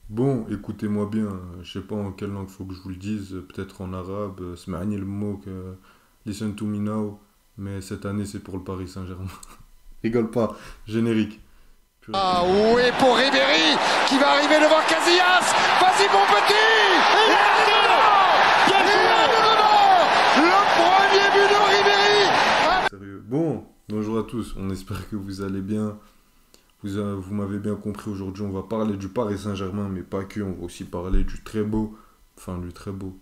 Bon, écoutez-moi bien, je sais pas en quelle langue faut que je vous le dise, peut-être en arabe, اسمعني الموك, listen to me now, mais cette année c'est pour le Paris Saint-Germain. Rigole pas, générique. Purée. Ah oui, pour Ribéry qui va arriver devant Casillas. Vas-y mon petit. Il est dedans. Il est dedans. Le premier but de Ribéry. Sérieux. Bon, bonjour à tous, on espère que vous allez bien. Vous m'avez bien compris, aujourd'hui on va parler du Paris Saint-Germain, mais pas que, on va aussi parler du très beau, enfin du très beau.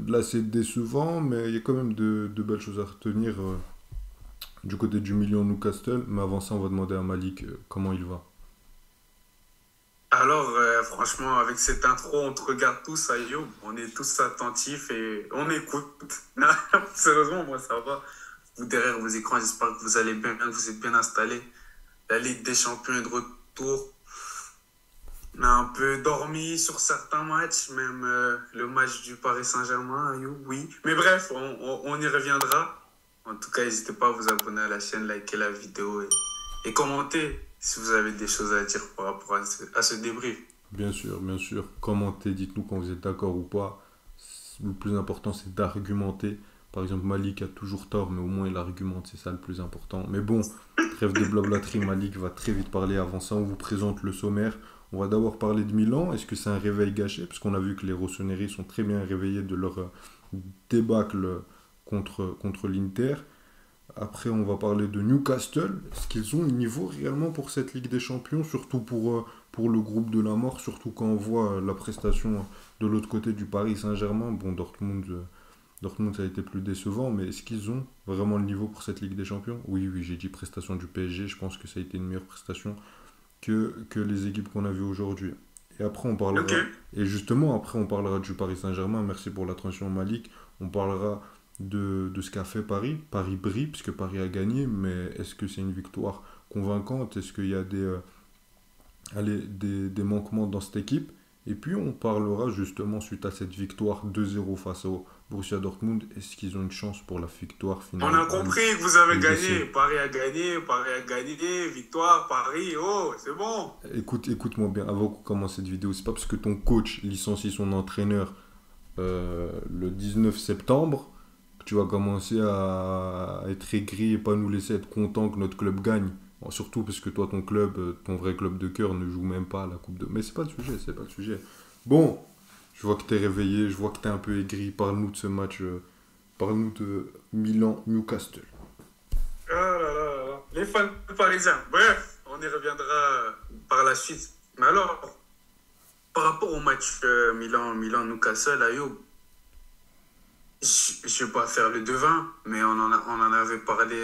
Là c'est décevant, mais il y a quand même de belles choses à retenir du côté du million Newcastle. Mais avant ça, on va demander à Malik comment il va. Alors, franchement, avec cette intro, on te regarde tous, Ayoub. On est tous attentifs et on écoute. Sérieusement, moi, ça va. Vous, derrière vos écrans, j'espère que vous allez bien, que vous êtes bien installés. La Ligue des Champions est de retour. On a un peu dormi sur certains matchs, même le match du Paris Saint-Germain, Ayoub, oui. Mais bref, on y reviendra. En tout cas, n'hésitez pas à vous abonner à la chaîne, liker la vidéo et commenter si vous avez des choses à dire par rapport à ce débrief. Bien sûr, commentez, dites-nous quand vous êtes d'accord ou pas. Le plus important, c'est d'argumenter. Par exemple, Malik a toujours tort, mais au moins il argumente, c'est ça le plus important. Mais bon, trêve de blablaterie, Malik va très vite parler. Avant ça, on vous présente le sommaire. On va d'abord parler de Milan. Est-ce que c'est un réveil gâché? Parce qu'on a vu que les Rossoneri sont très bien réveillés de leur débâcle contre l'Inter. Après, on va parler de Newcastle. Est-ce qu'ils ont le niveau réellement pour cette Ligue des Champions, surtout pour le groupe de la mort, surtout quand on voit la prestation de l'autre côté du Paris Saint-Germain. Bon, Dortmund, ça a été plus décevant, mais est-ce qu'ils ont vraiment le niveau pour cette Ligue des Champions? Oui, oui, j'ai dit prestation du PSG. Je pense que ça a été une meilleure prestation que les équipes qu'on a vues aujourd'hui. Et après, on Ok. parlera, et justement, après, on parlera du Paris Saint-Germain. Merci pour la transition, Malik. On parlera de ce qu'a fait Paris. Paris brille, puisque Paris a gagné, mais est-ce que c'est une victoire convaincante? Est-ce qu'il y a des manquements dans cette équipe? Et puis, on parlera justement, suite à cette victoire 2-0 face au Borussia Dortmund, est-ce qu'ils ont une chance pour la victoire On finale a en compris que vous avez Ligue des gagné. Champions? Paris a gagné. Victoire, Paris. Oh, c'est bon. Écoute-moi bien, avant qu'on commence cette vidéo, c'est pas parce que ton coach licencie son entraîneur le 19 septembre que tu vas commencer à être aigri et pas nous laisser être content que notre club gagne. Bon, surtout parce que toi, ton club, ton vrai club de cœur ne joue même pas à la Coupe de... Mais c'est pas le sujet, c'est pas le sujet. Bon, je vois que t'es réveillé, je vois que t'es un peu aigri. Parle-nous de ce match, parle-nous de Milan-Newcastle. Ah là là là là. Les fans parisiens. Bref, on y reviendra par la suite. Mais alors, par rapport au match Milan-Newcastle, Ayoub, je ne vais pas faire le devin, mais on en avait parlé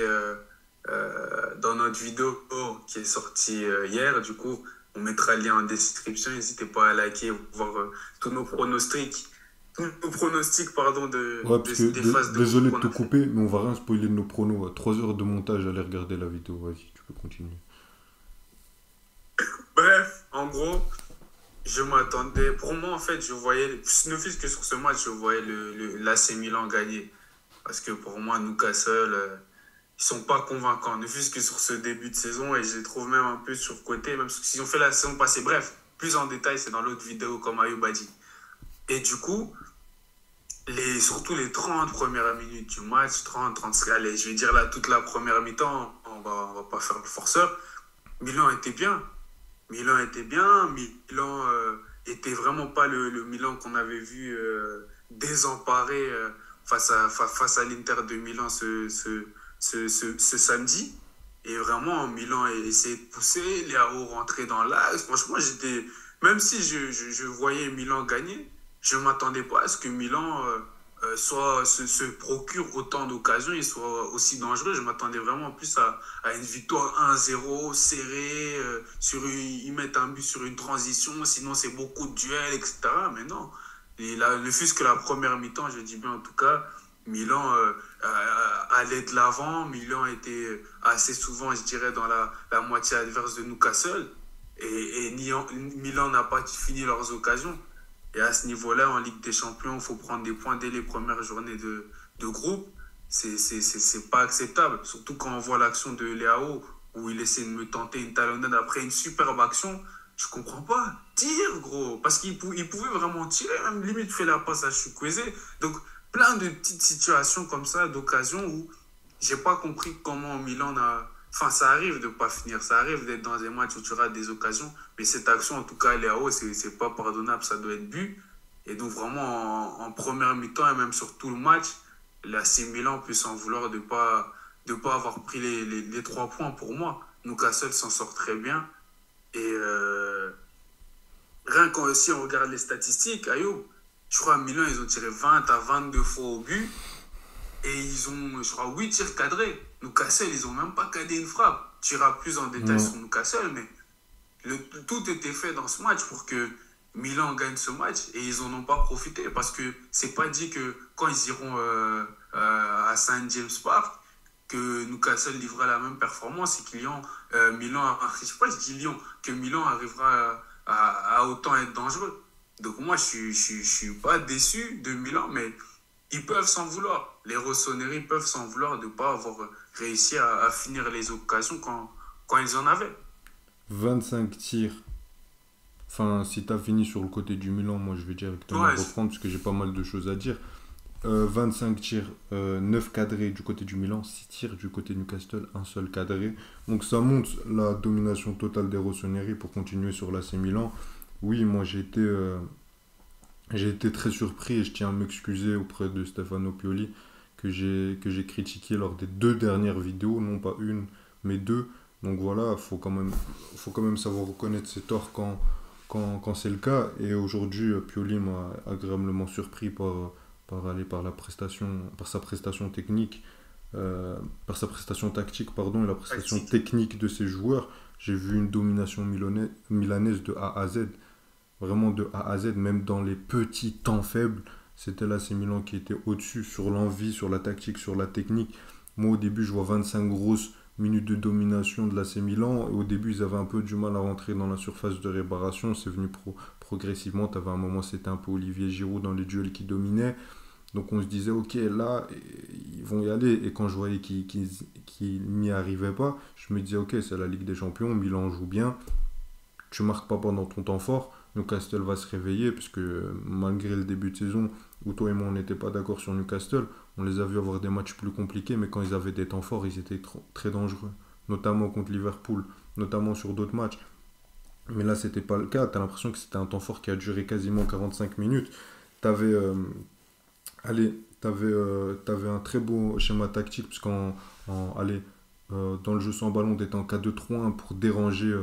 dans notre vidéo qui est sortie hier. Du coup, on mettra le lien en description. N'hésitez pas à liker, voir tous nos pronostics pardon, Ouais, parce que des phases de groupe désolé de qu'on te a fait. couper, mais on va rien spoiler de nos pronos. 3 heures de montage, allez regarder la vidéo. Vas-y, tu peux continuer. Bref, en gros, je m'attendais. Pour moi, en fait, je voyais, ne fût-ce que sur ce match, je voyais l'AC Milan gagner. Parce que pour moi, Newcastle, ils sont pas convaincants. Ne fût-ce que sur ce début de saison, et je les trouve même un peu surcotés, même s'ils ont fait la saison passée. Bref, plus en détail, c'est dans l'autre vidéo, comme Ayoub a dit. Et du coup, surtout les 30 premières minutes du match, 30, allez, je vais dire là, toute la première mi-temps, on va pas faire le forceur. Milan était bien. Milan était bien. Milan était vraiment pas le Milan qu'on avait vu désemparé face à l'Inter de Milan ce samedi. Et vraiment, Milan a essayé de pousser, Léao rentrer dans l'axe. Franchement, même si je voyais Milan gagner, je ne m'attendais pas à ce que Milan se procure autant d'occasions et soit aussi dangereux. Je m'attendais vraiment plus à une victoire 1-0 serrée, ils mettent un but sur une transition, sinon c'est beaucoup de duels, etc. Mais non, et là, ne fût-ce que la première mi-temps, je dis bien en tout cas, Milan allait de l'avant. Milan était assez souvent, je dirais, dans la moitié adverse de Newcastle. Milan n'a pas fini leurs occasions. Et à ce niveau-là, en Ligue des Champions, il faut prendre des points dès les premières journées de groupe. C'est pas acceptable. Surtout quand on voit l'action de Léao, où il essaie de me tenter une talonnade après une superbe action. Je comprends pas. tire, gros. Parce qu'il pouvait vraiment tirer, même limite fait la passe à Chukwueze. Donc, plein de petites situations comme ça, d'occasion où j'ai pas compris comment Milan a. Enfin, ça arrive de pas finir, ça arrive d'être dans des matchs où tu rates des occasions, mais cette action, en tout cas, elle est à haut, c'est pas pardonnable, ça doit être but. Et donc, vraiment, en première mi-temps et même sur tout le match, l'AC Milan peut s'en vouloir de pas avoir pris les 3 points pour moi. Newcastle s'en sort très bien. Et rien qu'en si on regarde les statistiques, Ayoub, je crois à Milan, ils ont tiré 20 à 22 fois au but. Et ils ont, je crois, 8 tirs cadrés. Newcastle, ils n'ont même pas cadré une frappe. Tu iras plus en détail sur Newcastle, mais tout était fait dans ce match pour que Milan gagne ce match et ils n'en ont pas profité parce que c'est pas dit que quand ils iront à Saint James Park, que Newcastle livrera la même performance et que Milan, je sais pas, je dis Lyon, que Milan arrivera à autant être dangereux. Donc moi, je suis pas déçu de Milan, mais ils peuvent s'en vouloir. Les Rossoneri peuvent s'en vouloir de ne pas avoir réussi à finir les occasions quand ils en avaient. 25 tirs. Enfin, si tu as fini sur le côté du Milan, moi je vais directement reprendre parce que j'ai pas mal de choses à dire. 25 tirs, 9 cadrés du côté du Milan, 6 tirs du côté de Newcastle, un seul cadré. Donc ça montre la domination totale des Rossoneri pour continuer sur l'AC Milan. Oui, moi j'ai été très surpris et je tiens à m'excuser auprès de Stefano Pioli que j'ai critiqué lors des 2 dernières vidéos, non pas une, mais 2. Donc voilà, faut quand même savoir reconnaître ses torts quand c'est le cas. Et aujourd'hui, Pioli m'a agréablement surpris par sa prestation technique, par sa prestation tactique, pardon, et la prestation technique de ses joueurs. J'ai vu une domination milanaise de A à Z. Vraiment de A à Z, même dans les petits temps faibles, c'était l'AC Milan qui était au-dessus sur l'envie, sur la tactique, sur la technique. Moi, au début, je vois 25 grosses minutes de domination de l'AC Milan. Et au début, ils avaient un peu du mal à rentrer dans la surface de réparation. C'est venu progressivement. Tu avais un moment, c'était un peu Olivier Giroud dans les duels qui dominaient. Donc on se disait, ok, là, ils vont y aller. Et quand je voyais qu'ils n'y arrivaient pas, je me disais, ok, c'est la Ligue des Champions, Milan joue bien. Tu marques pas pendant ton temps fort. Newcastle va se réveiller, puisque malgré le début de saison, où toi et moi on n'était pas d'accord sur Newcastle, on les a vus avoir des matchs plus compliqués, mais quand ils avaient des temps forts, ils étaient très dangereux. Notamment contre Liverpool, notamment sur d'autres matchs. Mais là, c'était pas le cas. Tu as l'impression que c'était un temps fort qui a duré quasiment 45 minutes. T'avais un très beau schéma tactique, puisqu'en dans le jeu sans ballon, tu étais en 4-2-3-1 pour déranger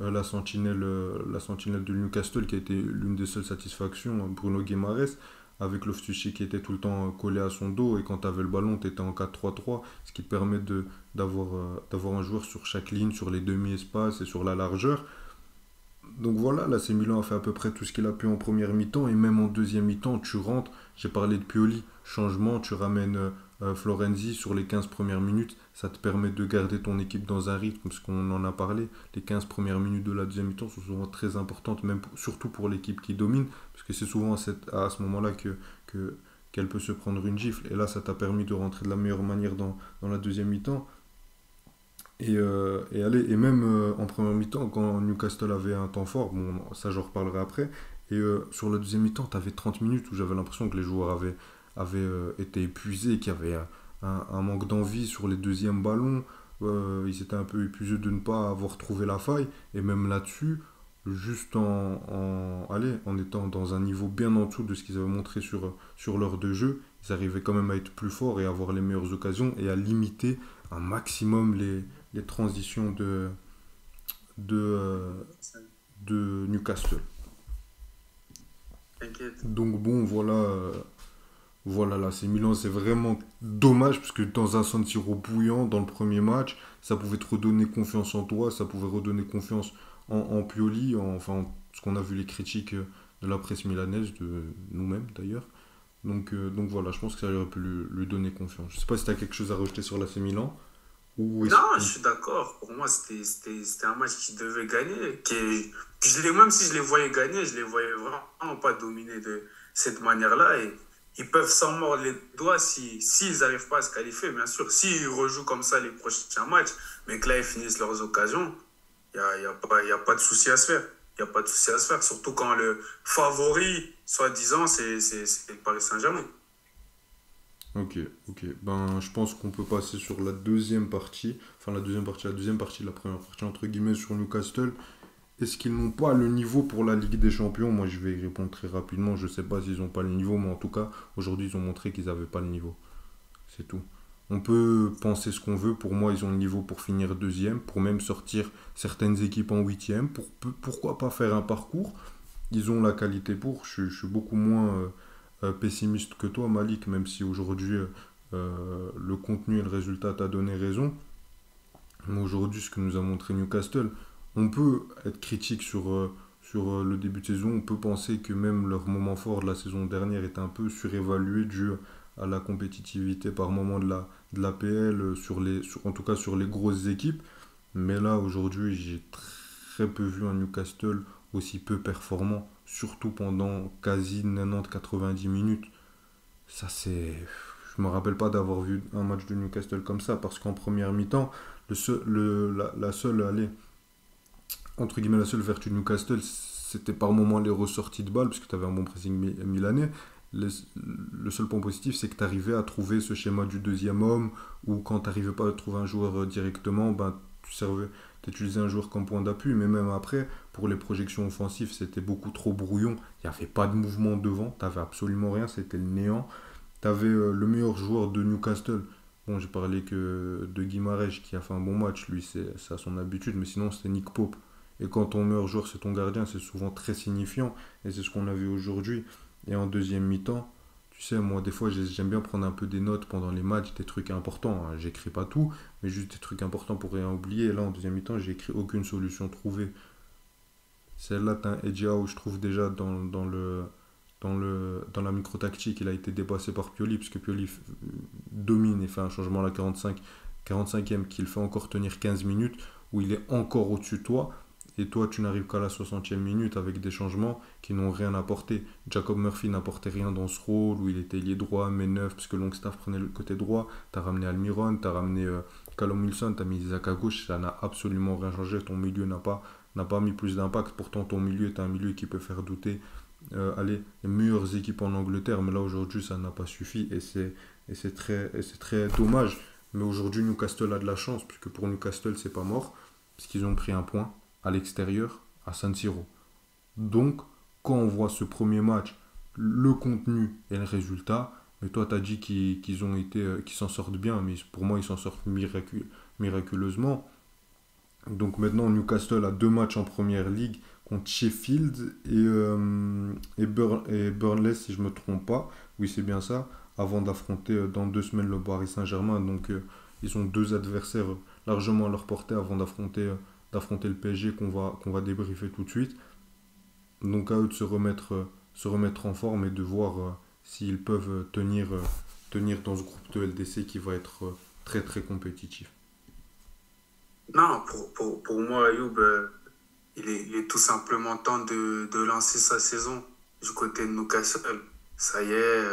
la sentinelle de Newcastle, qui a été l'une des seules satisfactions, Bruno Guimaraes, avec Loftus-Cheek qui était tout le temps collé à son dos, et quand tu avais le ballon, tu étais en 4-3-3, ce qui te permet d'avoir un joueur sur chaque ligne, sur les demi-espaces et sur la largeur. Donc voilà, l'AC Milan a fait à peu près tout ce qu'il a pu en première mi-temps, et même en deuxième mi-temps, tu rentres, j'ai parlé de Pioli, changement, tu ramènes Florenzi sur les 15 premières minutes, ça te permet de garder ton équipe dans un rythme, parce qu'on en a parlé, les 15 premières minutes de la deuxième mi-temps sont souvent très importantes, surtout pour l'équipe qui domine, parce que c'est souvent à ce moment-là qu'elle peut se prendre une gifle, et là ça t'a permis de rentrer de la meilleure manière dans la deuxième mi-temps. Et même en première mi-temps, quand Newcastle avait un temps fort, bon, ça j'en reparlerai après, et sur la deuxième mi-temps, tu avais 30 minutes où j'avais l'impression que les joueurs avaient été épuisés, qu'il y avait un manque d'envie sur les deuxièmes ballons, ils étaient un peu épuisés de ne pas avoir trouvé la faille, et même là-dessus, juste en étant dans un niveau bien en dessous de ce qu'ils avaient montré sur l'heure de jeu, ils arrivaient quand même à être plus forts et à avoir les meilleures occasions et à limiter un maximum les transitions de Newcastle. Donc bon, voilà là, c'est Milan, c'est vraiment dommage parce que dans un San Siro bouillant, dans le premier match, ça pouvait te redonner confiance en toi, ça pouvait redonner confiance en Pioli, parce qu'on a vu les critiques de la presse milanaise, de nous-mêmes d'ailleurs. Donc voilà, je pense que ça aurait pu lui donner confiance. Je sais pas si tu as quelque chose à rajouter sur l'AC Milan. Non, je suis d'accord. Pour moi, c'était un match qu'ils devaient gagner. Même si je les voyais gagner, je les voyais vraiment pas dominer de cette manière-là. Et ils peuvent s'en mordre les doigts s'ils n'arrivent pas à se qualifier, bien sûr. S'ils rejouent comme ça les prochains matchs, mais que là, ils finissent leurs occasions, il n'y a pas de souci à se faire. Il n'y a pas de souci à se faire, surtout quand le favori, soi-disant, c'est le Paris Saint-Germain. Ok, ok. Ben, je pense qu'on peut passer sur la deuxième partie. Enfin, la deuxième partie de la première partie, entre guillemets, sur Newcastle. Est-ce qu'ils n'ont pas le niveau pour la Ligue des Champions? Moi, je vais y répondre très rapidement. Je ne sais pas s'ils n'ont pas le niveau, mais en tout cas, aujourd'hui, ils ont montré qu'ils n'avaient pas le niveau. C'est tout. On peut penser ce qu'on veut. Pour moi, ils ont le niveau pour finir deuxième, pour même sortir certaines équipes en huitième. Pourquoi pas faire un parcours? Ils ont la qualité pour. Je suis beaucoup moins pessimiste que toi, Malik, même si aujourd'hui, le contenu et le résultat t'a donné raison. Mais aujourd'hui, ce que nous a montré Newcastle, on peut être critique sur le début de saison. On peut penser que même leur moment fort de la saison dernière est un peu surévalué dû à la compétitivité par moment de la PL, en tout cas sur les grosses équipes. Mais là, aujourd'hui, j'ai très peu vu un Newcastle aussi peu performant, surtout pendant quasi 90-90 minutes. Ça, c'est. Je me rappelle pas d'avoir vu un match de Newcastle comme ça, parce qu'en première mi-temps, la seule, allez, entre guillemets, la seule vertu de Newcastle, c'était par moments les ressorties de balles, puisque tu avais un bon pressing milanais. Le, le seul point positif, c'est que tu arrivais à trouver ce schéma du deuxième homme, ou quand tu n'arrivais pas à trouver un joueur directement, ben, tu utilisais un joueur comme point d'appui, mais même après, pour les projections offensives, c'était beaucoup trop brouillon. Il n'y avait pas de mouvement devant, tu n'avais absolument rien, c'était le néant. Tu avais le meilleur joueur de Newcastle. Bon, j'ai parlé que de Guimarães qui a fait un bon match, lui, c'est à son habitude, mais sinon, c'était Nick Pope. Et quand ton meilleur joueur, c'est ton gardien, c'est souvent très signifiant. Et c'est ce qu'on a vu aujourd'hui. Et en deuxième mi-temps, tu sais, moi, des fois, j'aime bien prendre un peu des notes pendant les matchs, des trucs importants, hein. J'écris pas tout, mais juste des trucs importants pour rien oublier. Et là, en deuxième mi-temps, j'ai écrit aucune solution trouvée. Celle-là, t'as un Eddie Howe, je trouve déjà dans la micro-tactique, il a été dépassé par Pioli, puisque Pioli domine et fait un changement à la 45e qu'il fait encore tenir 15 minutes, où il est encore au-dessus de toi, et toi tu n'arrives qu'à la 60e minute avec des changements qui n'ont rien apporté. Jacob Murphy n'apportait rien dans ce rôle, où il était ailier droit, mais neuf, parce que Longstaff prenait le côté droit, t'as ramené Almiron, t'as ramené Callum Wilson, t'as mis Isaac à gauche, ça n'a absolument rien changé, ton milieu n'a pas mis plus d'impact, pourtant ton milieu est un milieu qui peut faire douter allez, les meilleures équipes en Angleterre, mais là aujourd'hui ça n'a pas suffi et c'est très dommage. Mais aujourd'hui Newcastle a de la chance, puisque pour Newcastle c'est pas mort, parce qu'ils ont pris un point à l'extérieur à San Siro. Donc quand on voit ce premier match, le contenu et le résultat, mais toi tu as dit qu'ils s'en sortent bien, mais pour moi ils s'en sortent miraculeusement. Donc maintenant, Newcastle a deux matchs en première ligue contre Sheffield et Burnley, si je ne me trompe pas. Oui, c'est bien ça. Avant d'affronter dans 2 semaines le Paris Saint-Germain. Donc, ils ont deux adversaires largement à leur portée avant d'affronter le PSG qu'on va débriefer tout de suite. Donc, à eux de se remettre en forme et de voir s'ils peuvent tenir dans ce groupe de LDC qui va être très très compétitif. Non, pour moi, Ayoub, il est tout simplement temps de lancer sa saison du côté de Newcastle. Ça y est,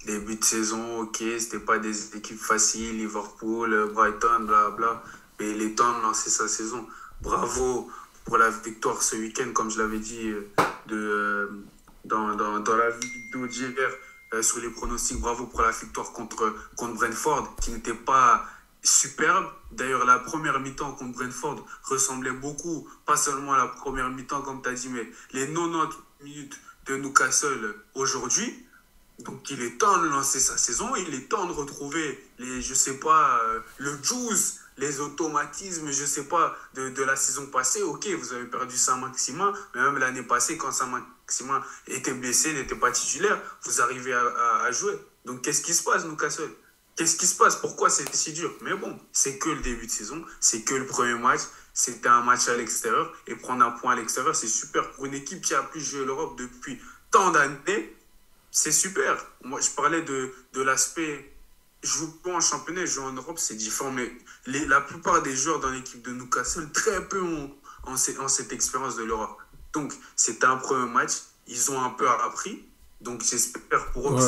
début de saison, ok, c'était pas des équipes faciles, Liverpool, Brighton, blabla, mais il est temps de lancer sa saison. Bravo pour la victoire ce week-end, comme je l'avais dit dans la vidéo d'hier sur les pronostics. Bravo pour la victoire contre Brentford, qui n'était pas superbe. D'ailleurs, la première mi-temps contre Brentford ressemblait beaucoup, pas seulement à la première mi-temps, comme tu as dit, mais les 90 minutes de Newcastle aujourd'hui. Donc, il est temps de lancer sa saison. Il est temps de retrouver je sais pas, le juice, les automatismes, je sais pas, de la saison passée. Ok, vous avez perdu Saint-Maximin, mais même l'année passée, quand Saint-Maximin était blessé, n'était pas titulaire, vous arrivez à jouer. Donc, qu'est-ce qui se passe, Newcastle? Qu'est-ce qui se passe? Pourquoi c'est si dur? Mais bon, c'est que le début de saison, c'est que le premier match, c'était un match à l'extérieur, et prendre un point à l'extérieur, c'est super pour une équipe qui a plus joué l'Europe depuis tant d'années. C'est super. Moi, je parlais de l'aspect joue pas en championnat, joue en Europe, c'est différent. Mais la plupart des joueurs dans l'équipe de Newcastle, très peu ont cette expérience de l'Europe. Donc, c'était un premier match. Ils ont un peu appris. Donc, j'espère pour eux que Ouais.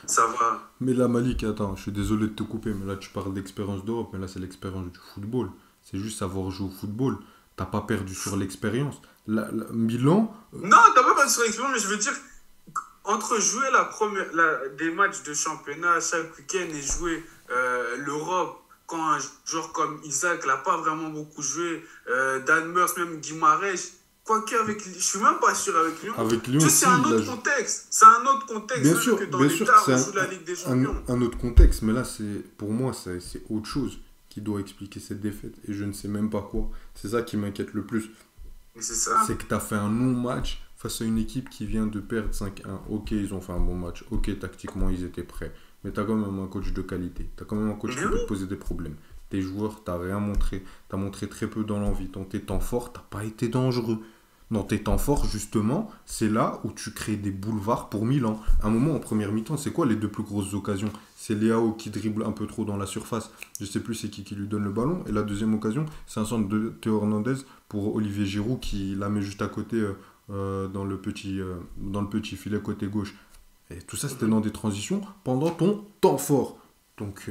ça va. Mais là, Malik, attends, je suis désolé de te couper, mais là, tu parles d'expérience d'Europe, mais là, c'est l'expérience du football. C'est juste savoir jouer au football. T'as pas perdu sur l'expérience. Milan, Non, t'as pas perdu sur l'expérience, mais je veux dire, entre jouer des matchs de championnat chaque week-end et jouer l'Europe, quand un joueur comme Isaac n'a pas vraiment beaucoup joué, Dan Meurs, même Guimarães, quoique je suis même pas sûr avec Lyon. avec Lyon, C'est un autre contexte. C'est un autre contexte. Bien même sûr, que dans bien les sûr, quarts, c'est on joue la Ligue des Champions. un autre contexte, mais là, pour moi, c'est autre chose qui doit expliquer cette défaite. Et je ne sais même pas quoi. C'est ça qui m'inquiète le plus. Et c'est ça. C'est que tu as fait un non-match face à une équipe qui vient de perdre 5-1. Ok, ils ont fait un bon match. Ok, tactiquement, ils étaient prêts. Mais tu as quand même un coach de qualité. Tu as quand même un coach qui peut te poser des problèmes. Tes joueurs, tu n'as rien montré. Tu as montré très peu dans l'envie. Dans tes temps forts, tu n'as pas été dangereux. Dans tes temps forts, justement, c'est là où tu crées des boulevards pour Milan. À un moment, en première mi-temps, c'est quoi les deux plus grosses occasions? C'est Leao qui dribble un peu trop dans la surface. Je sais plus c'est qui lui donne le ballon. Et la deuxième occasion, c'est un centre de Théo Hernandez pour Olivier Giroud qui la met juste à côté dans le petit filet côté gauche. Et tout ça, c'était dans des transitions pendant ton temps fort. Donc,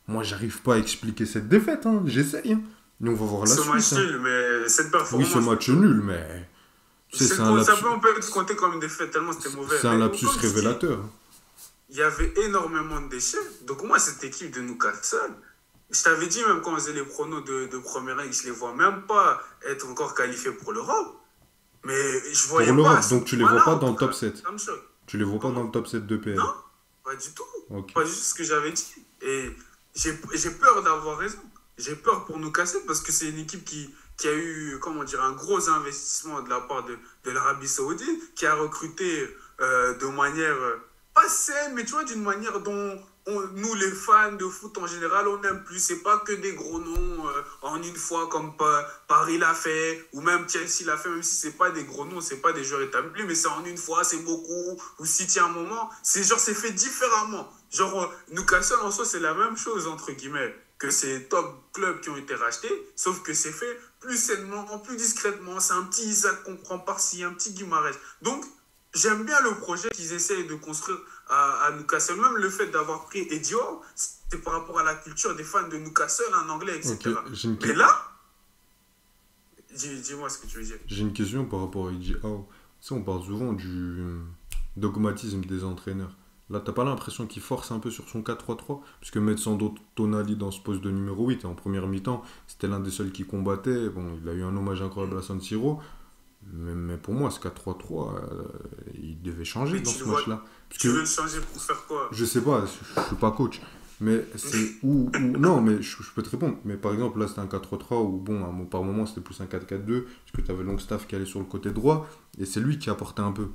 moi, j'arrive pas à expliquer cette défaite. Hein. J'essaye. Hein. Mais on va voir la Ce suite. match nul, mais cette performance. Oui, ce match nul, mais. Ça peut être compté comme une défaite tellement c'était mauvais. C'est un lapsus révélateur. Il y avait énormément de déchets. Donc, moi, cette équipe de Newcastle, je t'avais dit, même quand on faisait les pronos de première ligue, je les vois même pas être encore qualifiés pour l'Europe. Mais je voyais pour pas. l'Europe, donc tu les vois pas dans le top 7. Tu les vois pas dans le top 7 de PL. Non, pas du tout. Okay. Pas du tout ce que j'avais dit. Et j'ai peur d'avoir raison. J'ai peur pour Newcastle parce que c'est une équipe qui a eu, comment dire, un gros investissement de la part de l'Arabie Saoudite, qui a recruté de manière pas saine, mais tu vois, d'une manière dont nous, les fans de foot en général, on n'aime plus. C'est pas que des gros noms en une fois comme Paris l'a fait, ou même Chelsea l'a fait, même si c'est pas des gros noms, c'est pas des joueurs établis, mais c'est en une fois, c'est beaucoup. Ou City à un moment, c'est fait différemment. Genre, Newcastle en soi, c'est la même chose, entre guillemets, que ces top clubs qui ont été rachetés, sauf que c'est fait plus sainement, plus discrètement. C'est un petit Isaac qu'on prend par-ci, un petit Guimarães. Donc, j'aime bien le projet qu'ils essayent de construire à Newcastle. Même le fait d'avoir pris Eddie Howe, c'est par rapport à la culture des fans de Newcastle, en anglais, etc. Okay, mais là, dis-moi ce que tu veux dire. J'ai une question par rapport à Eddie Howe. Tu sais, on parle souvent du dogmatisme des entraîneurs. Là, t'as pas l'impression qu'il force un peu sur son 4-3-3? Puisque mettre Sandro Tonali dans ce poste de numéro 8, et en première mi-temps, c'était l'un des seuls qui combattait. Bon, il a eu un hommage incroyable à San Siro. Mais pour moi, ce 4-3-3, il devait changer dans ce match-là. Tu veux le changer pour faire quoi? Je sais pas, je suis pas coach. Mais c'est où non, mais je peux te répondre. Mais par exemple, là, c'était un 4-3-3 où, bon, par moment, c'était plus un 4-4-2. Parce que tu avais Longstaff qui allait sur le côté droit. Et c'est lui qui apportait un peu.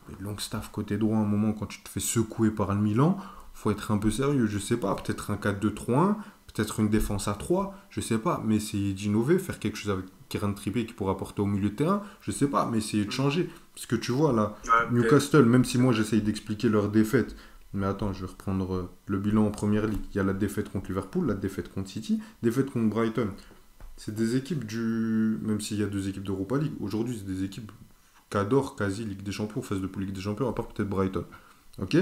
Mais Longstaff côté droit, à un moment, quand tu te fais secouer par le Milan, faut être un peu sérieux. Je sais pas, peut-être un 4-2-3-1, peut-être une défense à 3, je sais pas. Mais essayer d'innover, faire quelque chose avec Kieran Trippier qui pourra apporter au milieu de terrain, je sais pas, mais essayer de changer. Parce que tu vois, là, Newcastle, même si moi j'essaye d'expliquer leur défaite, mais attends, je vais reprendre le bilan en première ligue. Il y a la défaite contre Liverpool, la défaite contre City, défaite contre Brighton. C'est des équipes même s'il y a 2 équipes d'Europa League, aujourd'hui c'est des équipes qu'adore quasi Ligue des Champions, phase de poule Ligue des Champions, à part peut-être Brighton. Ok?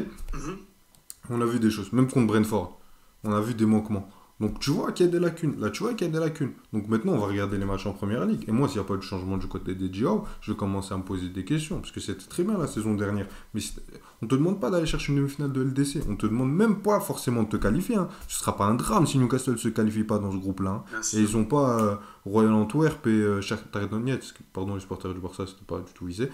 On a vu des choses, même contre Brentford. On a vu des manquements. Donc tu vois qu'il y a des lacunes. Là, tu vois qu'il y a des lacunes. Donc maintenant, on va regarder les matchs en première ligue. Et moi, s'il n'y a pas de changement du côté des Diao, je vais commencer à me poser des questions. Parce que c'était très bien la saison dernière. Mais on ne te demande pas d'aller chercher une demi-finale de LDC. On ne te demande même pas forcément de te qualifier. Hein. Ce ne sera pas un drame si Newcastle ne se qualifie pas dans ce groupe-là. Hein. Et ils n'ont pas Royal Antwerp et Shakhtar Donetsk. Pardon, les supporters du Barça, c'était pas du tout visé.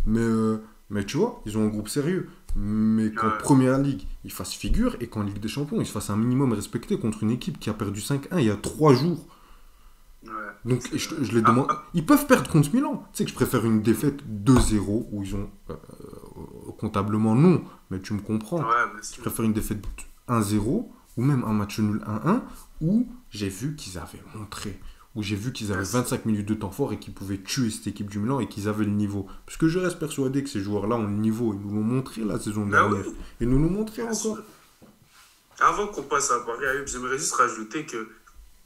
Mais tu vois, ils ont un groupe sérieux. Mais qu'en première ligue, ils fassent figure et qu'en Ligue des Champions, ils se fassent un minimum respecté contre une équipe qui a perdu 5-1 il y a 3 jours. Donc je les demande. Ils peuvent perdre contre Milan. Tu sais que je préfère une défaite 2-0 où ils ont comptablement non, mais tu me comprends. Je préfère une défaite 1-0 ou même un match nul 1-1 où j'ai vu qu'ils avaient montré. Où j'ai vu qu'ils avaient 25 minutes de temps fort et qu'ils pouvaient tuer cette équipe du Milan et qu'ils avaient le niveau. Parce que je reste persuadé que ces joueurs-là ont le niveau. Ils nous l'ont montré la saison dernière. Oui. Ils nous l'ont montré encore. Avant qu'on passe à Paris, j'aimerais juste rajouter que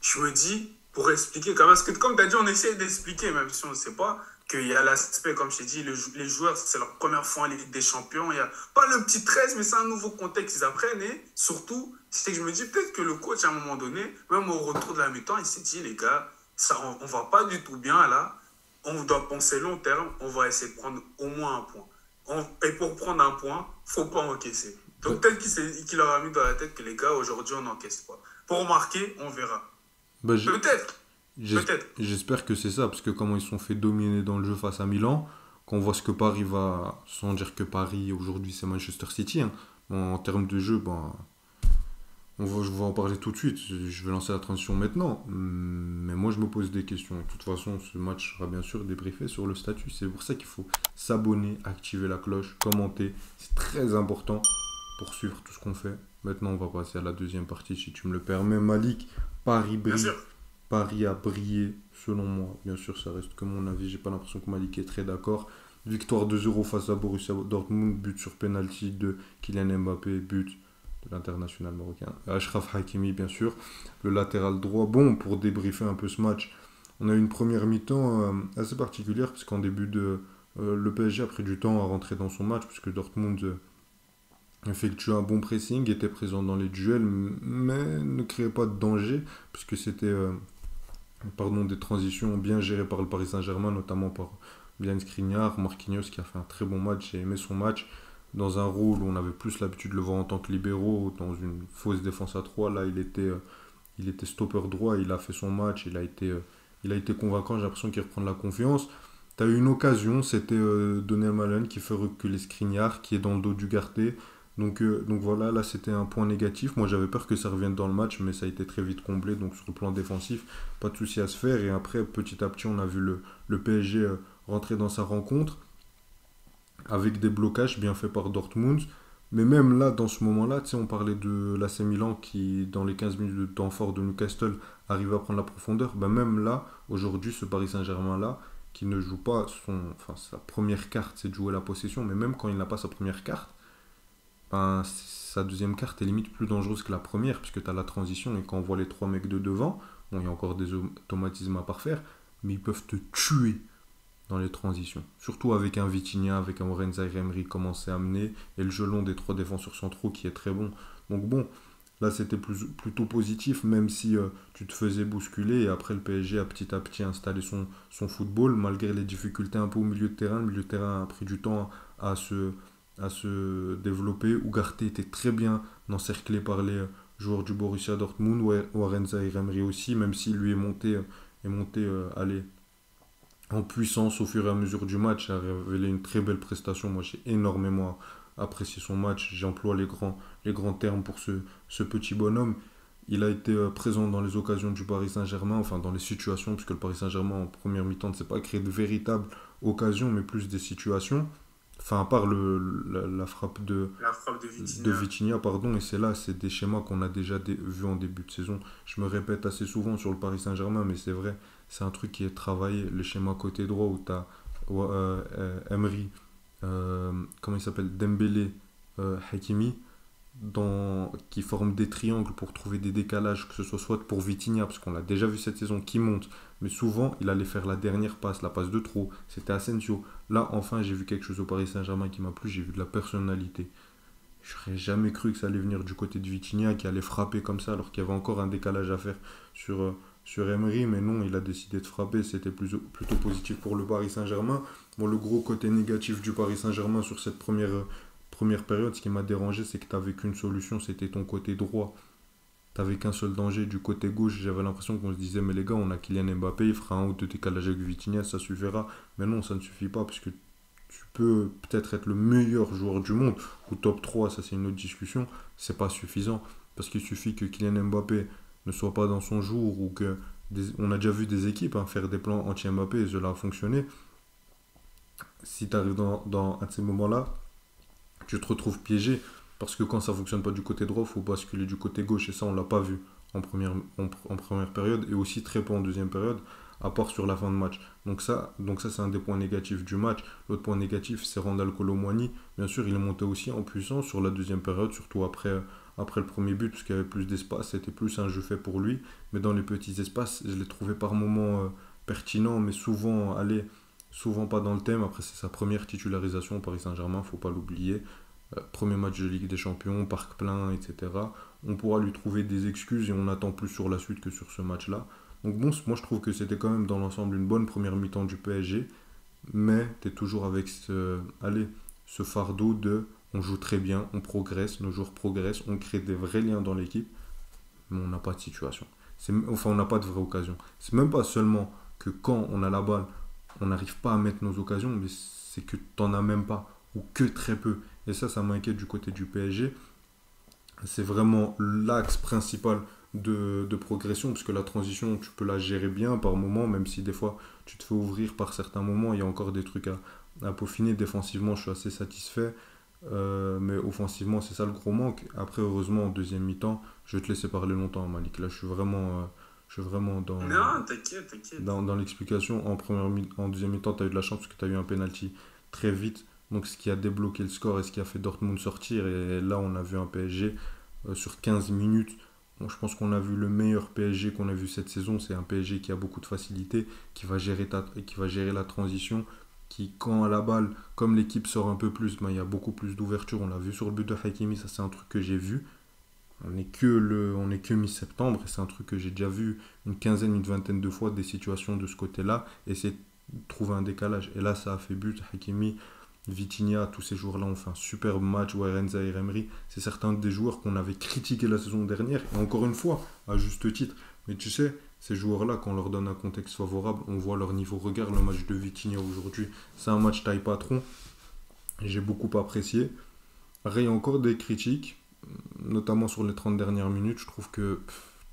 je me dis, pour expliquer, parce que comme tu as dit, on essaie d'expliquer, même si on ne sait pas, qu'il y a l'aspect, comme je t'ai dit, les joueurs, c'est leur première fois en Ligue des Champions. Il n'y a pas le petit 13, mais c'est un nouveau contexte, ils apprennent. Et surtout, c'est que je me dis peut-être que le coach, à un moment donné, même au retour de la mi-temps, il s'est dit, les gars, Ça, on va pas du tout bien là. On doit penser long terme. On va essayer de prendre au moins un point. Et pour prendre un point, faut pas encaisser. Bah, Donc peut-être qu'il leur a mis dans la tête que les gars, aujourd'hui, on n'encaisse pas. Pour marquer, on verra. bah, Peut-être, j'es- peut-être. j'espère que c'est ça, parce que comment ils se sont fait dominer dans le jeu face à Milan, qu'on voit ce que Paris va, sans dire que Paris aujourd'hui c'est Manchester City, hein. En termes de jeu, ben, je vais en parler tout de suite. Je vais lancer la transition maintenant. Mais moi, je me pose des questions. De toute façon, ce match sera bien sûr débriefé sur le statut. C'est pour ça qu'il faut s'abonner, activer la cloche, commenter. C'est très important pour suivre tout ce qu'on fait. Maintenant, on va passer à la deuxième partie, si tu me le permets. Malik, Paris Bien brille. sûr. Paris a brillé, selon moi. Bien sûr, ça reste que mon avis. J'ai pas l'impression que Malik est très d'accord. Victoire 2-0 face à Borussia Dortmund. But sur penalty de Kylian Mbappé. But de l'international marocain. Achraf Hakimi, bien sûr. Le latéral droit. Bon, pour débriefer un peu ce match, on a eu une première mi-temps assez particulière, puisqu'en début de. Le PSG a pris du temps à rentrer dans son match, puisque Dortmund effectuait un bon pressing, était présent dans les duels, mais ne créait pas de danger, puisque c'était des transitions bien gérées par le Paris Saint-Germain, notamment par Brian Skriniar, Marquinhos qui a fait un très bon match, j'ai aimé son match, dans un rôle où on avait plus l'habitude de le voir en tant que libéraux, dans une fausse défense à 3 là il était stopper droit, il a fait son match, il a été convaincant, j'ai l'impression qu'il reprend de la confiance. Tu as eu une occasion, c'était Donnel Malen qui fait reculer Skriniar, qui est dans le dos du Garté. Donc voilà, là c'était un point négatif. Moi j'avais peur que ça revienne dans le match, mais ça a été très vite comblé. Donc sur le plan défensif, pas de souci à se faire. Et après, petit à petit, on a vu le PSG rentrer dans sa rencontre avec des blocages bien faits par Dortmund. Mais même là, dans ce moment-là, tu sais, on parlait de l'AC Milan qui, dans les 15 minutes de temps fort de Newcastle, arrive à prendre la profondeur. Ben même là, aujourd'hui, ce Paris Saint-Germain-là, qui ne joue pas sa première carte, c'est de jouer la possession, mais même quand il n'a pas sa première carte, ben, sa deuxième carte est limite plus dangereuse que la première, puisque tu as la transition et quand on voit les trois mecs de devant, bon, il y a encore des automatismes à parfaire, mais ils peuvent te tuer dans les transitions. Surtout avec un Vitinha, avec un Lorenzo Emery comment c'est amené, et le jeu long des trois défenseurs centraux qui est très bon. Donc bon, là c'était plutôt positif, même si tu te faisais bousculer, et après le PSG a petit à petit installé son football, malgré les difficultés un peu au milieu de terrain. Le milieu de terrain a pris du temps à se développer. Ugarte était très bien encerclé par les joueurs du Borussia Dortmund, Lorenzo Emery aussi, même s'il lui est monté allez, en puissance au fur et à mesure du match, a révélé une très belle prestation. Moi, j'ai énormément apprécié son match. J'emploie les grands termes pour ce petit bonhomme. Il a été présent dans les occasions du Paris Saint-Germain, enfin dans les situations, puisque le Paris Saint-Germain en première mi-temps ne s'est pas créé de véritables occasions, mais plus des situations. Enfin, à part la frappe La frappe de de Vitinha. Vitinha, pardon, et c'est là, c'est des schémas qu'on a déjà vus en début de saison. Je me répète assez souvent sur le Paris Saint-Germain, mais c'est vrai, c'est un truc qui est travaillé. Le schéma côté droit où tu as Emery, comment il s'appelle, Dembélé, Hakimi, qui forment des triangles pour trouver des décalages, que ce soit pour Vitinha, parce qu'on l'a déjà vu cette saison, qui monte, mais souvent il allait faire la dernière passe, la passe de trop, c'était Asensio. Là, enfin, j'ai vu quelque chose au Paris Saint-Germain qui m'a plu, j'ai vu de la personnalité. Je n'aurais jamais cru que ça allait venir du côté de Vitinha, qui allait frapper comme ça, alors qu'il y avait encore un décalage à faire sur Emery, mais non, il a décidé de frapper, c'était plutôt positif pour le Paris Saint-Germain. Bon, le gros côté négatif du Paris Saint-Germain sur cette première période, ce qui m'a dérangé, c'est que tu n'avais qu'une solution, c'était ton côté droit. Tu n'avais qu'un seul danger du côté gauche. J'avais l'impression qu'on se disait, mais les gars, on a Kylian Mbappé, il fera un ou deux décalages avec Vitinha, ça suffira. Mais non, ça ne suffit pas, parce que tu peux peut-être être le meilleur joueur du monde, ou top 3 ça c'est une autre discussion, c'est pas suffisant. Parce qu'il suffit que Kylian Mbappé ne soit pas dans son jour, ou que. On a déjà vu des équipes faire des plans anti-Mbappé, et cela a fonctionné. Si tu arrives dans un de ces moments-là, tu te retrouves piégé parce que quand ça fonctionne pas du côté droit, il faut basculer du côté gauche et ça on l'a pas vu en première période et aussi très peu en deuxième période à part sur la fin de match. Donc ça c'est un des points négatifs du match. L'autre point négatif c'est Randal Kolo Muani. Bien sûr il est monté aussi en puissance sur la deuxième période, surtout après le premier but parce qu'il y avait plus d'espace, c'était plus un jeu fait pour lui. Mais dans les petits espaces, je l'ai trouvé par moments pertinent mais souvent pas dans le thème. Après, c'est sa première titularisation au Paris Saint-Germain, faut pas l'oublier. Premier match de Ligue des Champions, parc plein, etc. On pourra lui trouver des excuses et on attend plus sur la suite que sur ce match-là. Donc bon, moi je trouve que c'était quand même dans l'ensemble une bonne première mi-temps du PSG, mais tu es toujours avec ce fardeau de on joue très bien, on progresse, nos joueurs progressent, on crée des vrais liens dans l'équipe, mais on n'a pas de situation. Enfin, on n'a pas de vraie occasion. C'est même pas seulement que quand on a la balle, on n'arrive pas à mettre nos occasions, mais c'est que t'en as même pas, ou que très peu. Et ça m'inquiète du côté du PSG. C'est vraiment l'axe principal de progression, parce que la transition, tu peux la gérer bien par moment, même si des fois tu te fais ouvrir par certains moments, il y a encore des trucs à peaufiner. Défensivement, je suis assez satisfait. Mais offensivement, c'est ça le gros manque. Après, heureusement, en deuxième mi-temps, je vais te laisser parler longtemps, Malik. Là, je suis vraiment Non, t'inquiète, t'inquiète. dans l'explication. En deuxième mi-temps, tu as eu de la chance parce que tu as eu un penalty très vite. Donc, ce qui a débloqué le score et ce qui a fait Dortmund sortir. Et là, on a vu un PSG sur 15 minutes. Bon, je pense qu'on a vu le meilleur PSG qu'on a vu cette saison. C'est un PSG qui a beaucoup de facilité, qui va gérer la transition, qui, quand à la balle, comme l'équipe sort un peu plus, ben, il y a beaucoup plus d'ouverture. On l'a vu sur le but de Hakimi, ça c'est un truc que j'ai vu. On est que mi-septembre et c'est un truc que j'ai déjà vu une quinzaine, une vingtaine de fois, des situations de ce côté-là, et c'est de trouver un décalage. Et là, ça a fait but. Hakimi, Vitinha, tous ces joueurs-là ont fait un superbe match. Warren Zaïre-Emery, c'est certains des joueurs qu'on avait critiqués la saison dernière, et encore une fois, à juste titre. Mais tu sais, ces joueurs-là, quand on leur donne un contexte favorable, on voit leur niveau. Regarde le match de Vitinha aujourd'hui, c'est un match taille patron, et j'ai beaucoup apprécié. Après, il y a encore des critiques, notamment sur les 30 dernières minutes. Je trouve que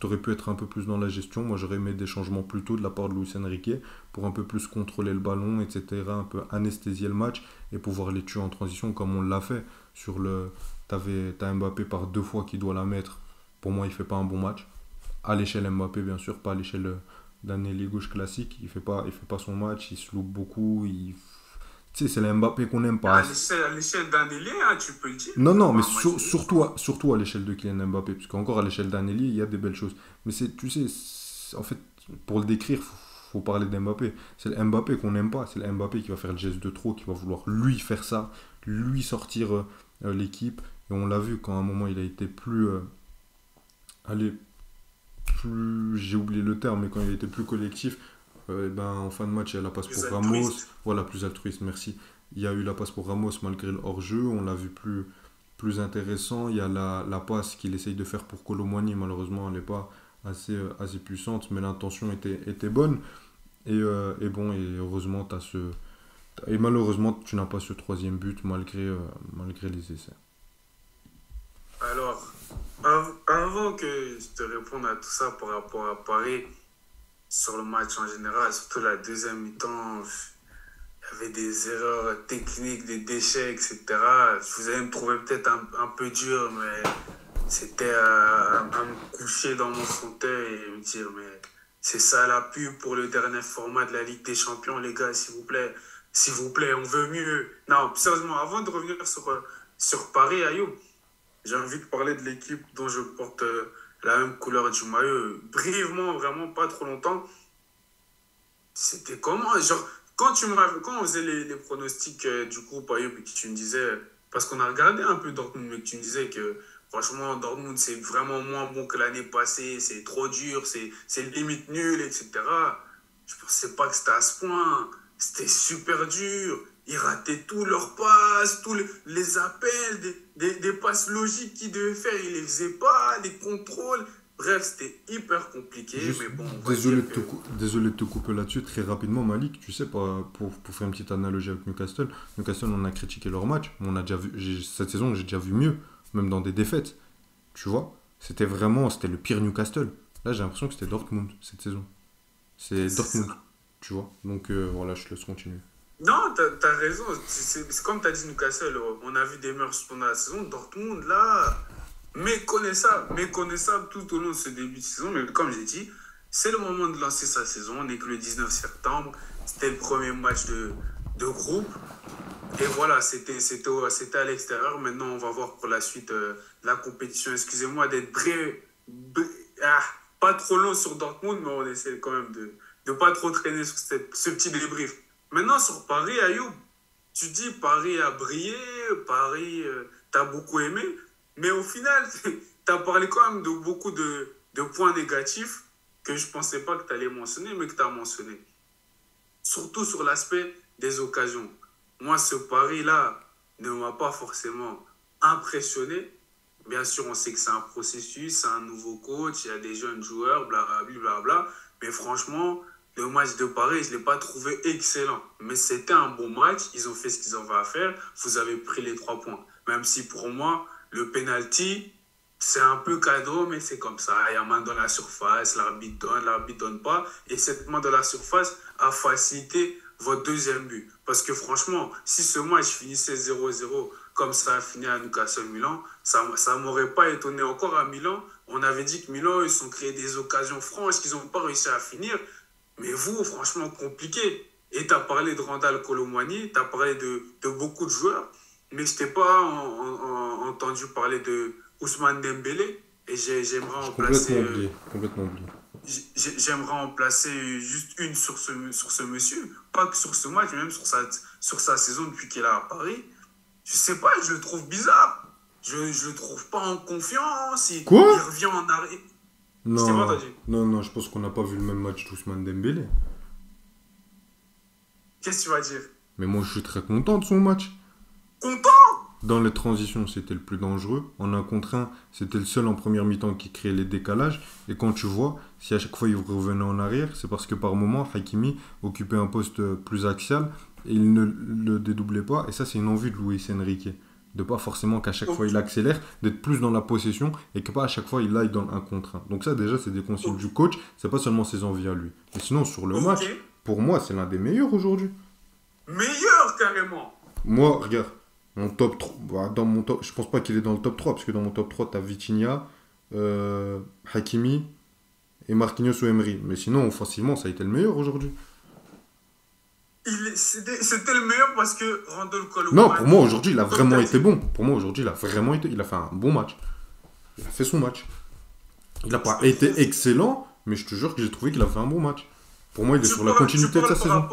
tu aurais pu être un peu plus dans la gestion. Moi, j'aurais aimé des changements plus tôt de la part de Luis Enrique pour un peu plus contrôler le ballon, etc. Un peu anesthésier le match et pouvoir les tuer en transition comme on l'a fait. T'as Mbappé par deux fois qui doit la mettre. Pour moi, il fait pas un bon match. À l'échelle Mbappé, bien sûr, pas à l'échelle d'un ailier gauche classique. Il fait pas son match, il se loupe beaucoup. Tu sais, c'est le Mbappé qu'on n'aime pas. À l'échelle d'un ailier, hein, tu peux le dire. Non, non, mais Enfin, moi, surtout à l'échelle de Kylian Mbappé, parce qu'encore à l'échelle d'un ailier, il y a des belles choses. Mais tu sais, en fait, pour le décrire, faut parler d'Mbappé. C'est le Mbappé qu'on n'aime pas, c'est le Mbappé qui va faire le geste de trop, qui va vouloir lui faire ça, lui sortir l'équipe. Et on l'a vu quand à un moment il a été allez, j'ai oublié le terme, mais quand il a été plus collectif, et ben, en fin de match, il y a la passe plus pour Ramos. altruiste. Voilà, plus altruiste, merci. Il y a eu la passe pour Ramos malgré le hors-jeu. On l'a vu plus intéressant. Il y a la passe qu'il essaye de faire pour Colomwani. Malheureusement, elle n'est pas assez puissante, mais l'intention était bonne. Et bon, et heureusement, et malheureusement, tu n'as pas ce troisième but malgré les essais. Alors, avant que je te réponde à tout ça par rapport à Paris, sur le match en général, surtout la deuxième mi-temps, il y avait des erreurs techniques, des déchets, etc. Vous allez me trouver peut-être un peu dur, mais c'était à me coucher dans mon fauteuil et me dire, mais c'est ça la pub pour le dernier format de la Ligue des Champions, les gars, s'il vous plaît. S'il vous plaît, on veut mieux. Non, sérieusement, avant de revenir sur Paris, Ayoub, j'ai envie de parler de l'équipe dont je porte la même couleur du maillot. Brièvement, vraiment pas trop longtemps. C'était comment? Genre, quand on faisait les pronostics du groupe Ayoub et que tu me disais, parce qu'on a regardé un peu Dortmund, mais que tu me disais que franchement, Dortmund, c'est vraiment moins bon que l'année passée, c'est trop dur, c'est limite nul, etc. Je pensais pas que c'était à ce point. C'était super dur. Ils rataient tous leurs passes, tous les appels, des passes logiques qu'ils devaient faire, ils les faisaient pas, les contrôles. Bref, c'était hyper compliqué, mais bon, on va dire que... Désolé de te couper là-dessus très rapidement, Malik. Tu sais, pour faire une petite analogie avec Newcastle, on a critiqué leur match, mais on a déjà vu, cette saison, j'ai déjà vu mieux, même dans des défaites. Tu vois, c'était le pire Newcastle. Là, j'ai l'impression que c'était Dortmund cette saison. C'est Dortmund, tu vois. Donc voilà, je te laisse continuer. Non, t'as raison. C'est comme t'as dit Newcastle, on a vu des meilleurs pendant la saison. Dortmund, là, méconnaissable tout au long de ce début de saison. Mais comme j'ai dit, c'est le moment de lancer sa saison. On n'est que le 19 septembre. C'était le premier match de groupe. Et voilà, c'était à l'extérieur. Maintenant, on va voir pour la suite la compétition. Excusez-moi d'être pas trop long sur Dortmund, mais on essaie quand même de pas trop traîner sur ce petit débrief. Maintenant, sur Paris, Ayoub, tu dis Paris a brillé, Paris, t'as beaucoup aimé, mais au final, t'as parlé quand même de beaucoup de points négatifs. que je ne pensais pas que tu allais mentionner, mais que tu as mentionné. Surtout sur l'aspect des occasions. Moi, ce pari-là ne m'a pas forcément impressionné. Bien sûr, on sait que c'est un processus, c'est un nouveau coach, il y a des jeunes joueurs, blablabla. Mais franchement, le match de Paris, je ne l'ai pas trouvé excellent. Mais c'était un bon match, ils ont fait ce qu'ils avaient à faire, vous avez pris les 3 points. Même si pour moi, le penalty, c'est un peu cadeau, mais c'est comme ça. Il y a main dans la surface, l'arbitre donne pas. Et cette main dans la surface a facilité votre deuxième but. Parce que franchement, si ce match finissait 0-0, comme ça a fini à Newcastle Milan, ça ne m'aurait pas étonné encore à Milan. On avait dit que Milan, ils se sont créés des occasions franches qu'ils n'ont pas réussi à finir. Mais vous, franchement, compliqué. Et tu as parlé de Randal Kolo Muani, tu as parlé de beaucoup de joueurs, mais je t'ai pas entendu parler de Ousmane Dembélé. Et j'aimerais en placer... Complètement oublié. J'aimerais en placer juste une sur ce monsieur. Pas que sur ce match, mais même sur sa saison depuis qu'il est à Paris. Je sais pas, je le trouve bizarre. Je le trouve pas en confiance. Quoi ? Il revient en arrière. Non, je pense qu'on n'a pas vu le même match d'Ousmane Dembélé. Qu'est-ce que tu vas dire ? Mais moi, je suis très content de son match. Content ? Dans les transitions, c'était le plus dangereux. En 1 contre 1, c'était le seul en première mi-temps qui créait les décalages. Et quand tu vois, si à chaque fois il revenait en arrière, c'est parce que par moment, Hakimi occupait un poste plus axial et il ne le dédoublait pas. Et ça, c'est une envie de Luis Enrique. De pas forcément qu'à chaque fois il accélère, d'être plus dans la possession et que pas à chaque fois il aille dans le 1 contre 1. Donc ça, déjà, c'est des consignes du coach. C'est pas seulement ses envies à lui. Mais sinon, sur le match, pour moi, c'est l'un des meilleurs aujourd'hui. Meilleur, carrément. Moi, regarde. Mon top 3, je pense pas qu'il est dans le top 3, parce que dans mon top 3, tu as Vitinha, Hakimi et Marquinhos ou Emery. Mais sinon, offensivement, ça a été le meilleur aujourd'hui. C'était le meilleur parce que Randal Kolo Non, pour moi, aujourd'hui, il a vraiment été bon. Pour moi, aujourd'hui, il a fait un bon match. Il a fait son match. Il n'a pas été excellent, mais je te jure que j'ai trouvé qu'il a fait un bon match. Pour moi, il est sur la continuité de sa saison.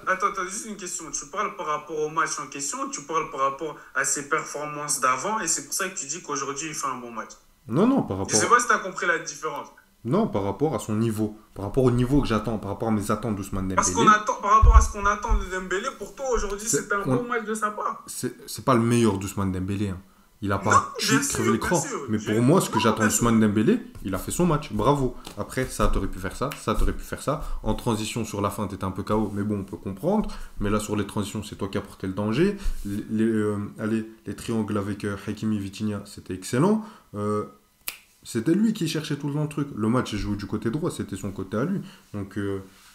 Attends, juste une question. Tu parles par rapport au match en question ou tu parles par rapport à ses performances d'avant et c'est pour ça que tu dis qu'aujourd'hui, il fait un bon match? Non, par rapport... Je sais pas si tu as compris la différence. Non, par rapport à son niveau. Par rapport au niveau que j'attends, par rapport à mes attentes d'Ousmane Dembélé. Par rapport à ce qu'on attend de Dembélé, pour toi, aujourd'hui, c'était un bon match de sa part. C'est pas le meilleur d'Ousmane Dembélé, hein. Il n'a pas crevé l'écran. Mais pour moi, ce que j'attends d'Ousmane Dembélé, il a fait son match. Bravo. Après, ça, t'aurais pu faire ça. Ça, t'aurais pu faire ça. En transition, sur la fin, t'étais un peu KO. Mais bon, on peut comprendre. Mais là, sur les transitions, c'est toi qui as porté le danger. Les triangles avec Hakimi Vitinha, c'était excellent. C'était lui qui cherchait tout le temps le truc. Le match est joué du côté droit. C'était son côté à lui. Donc,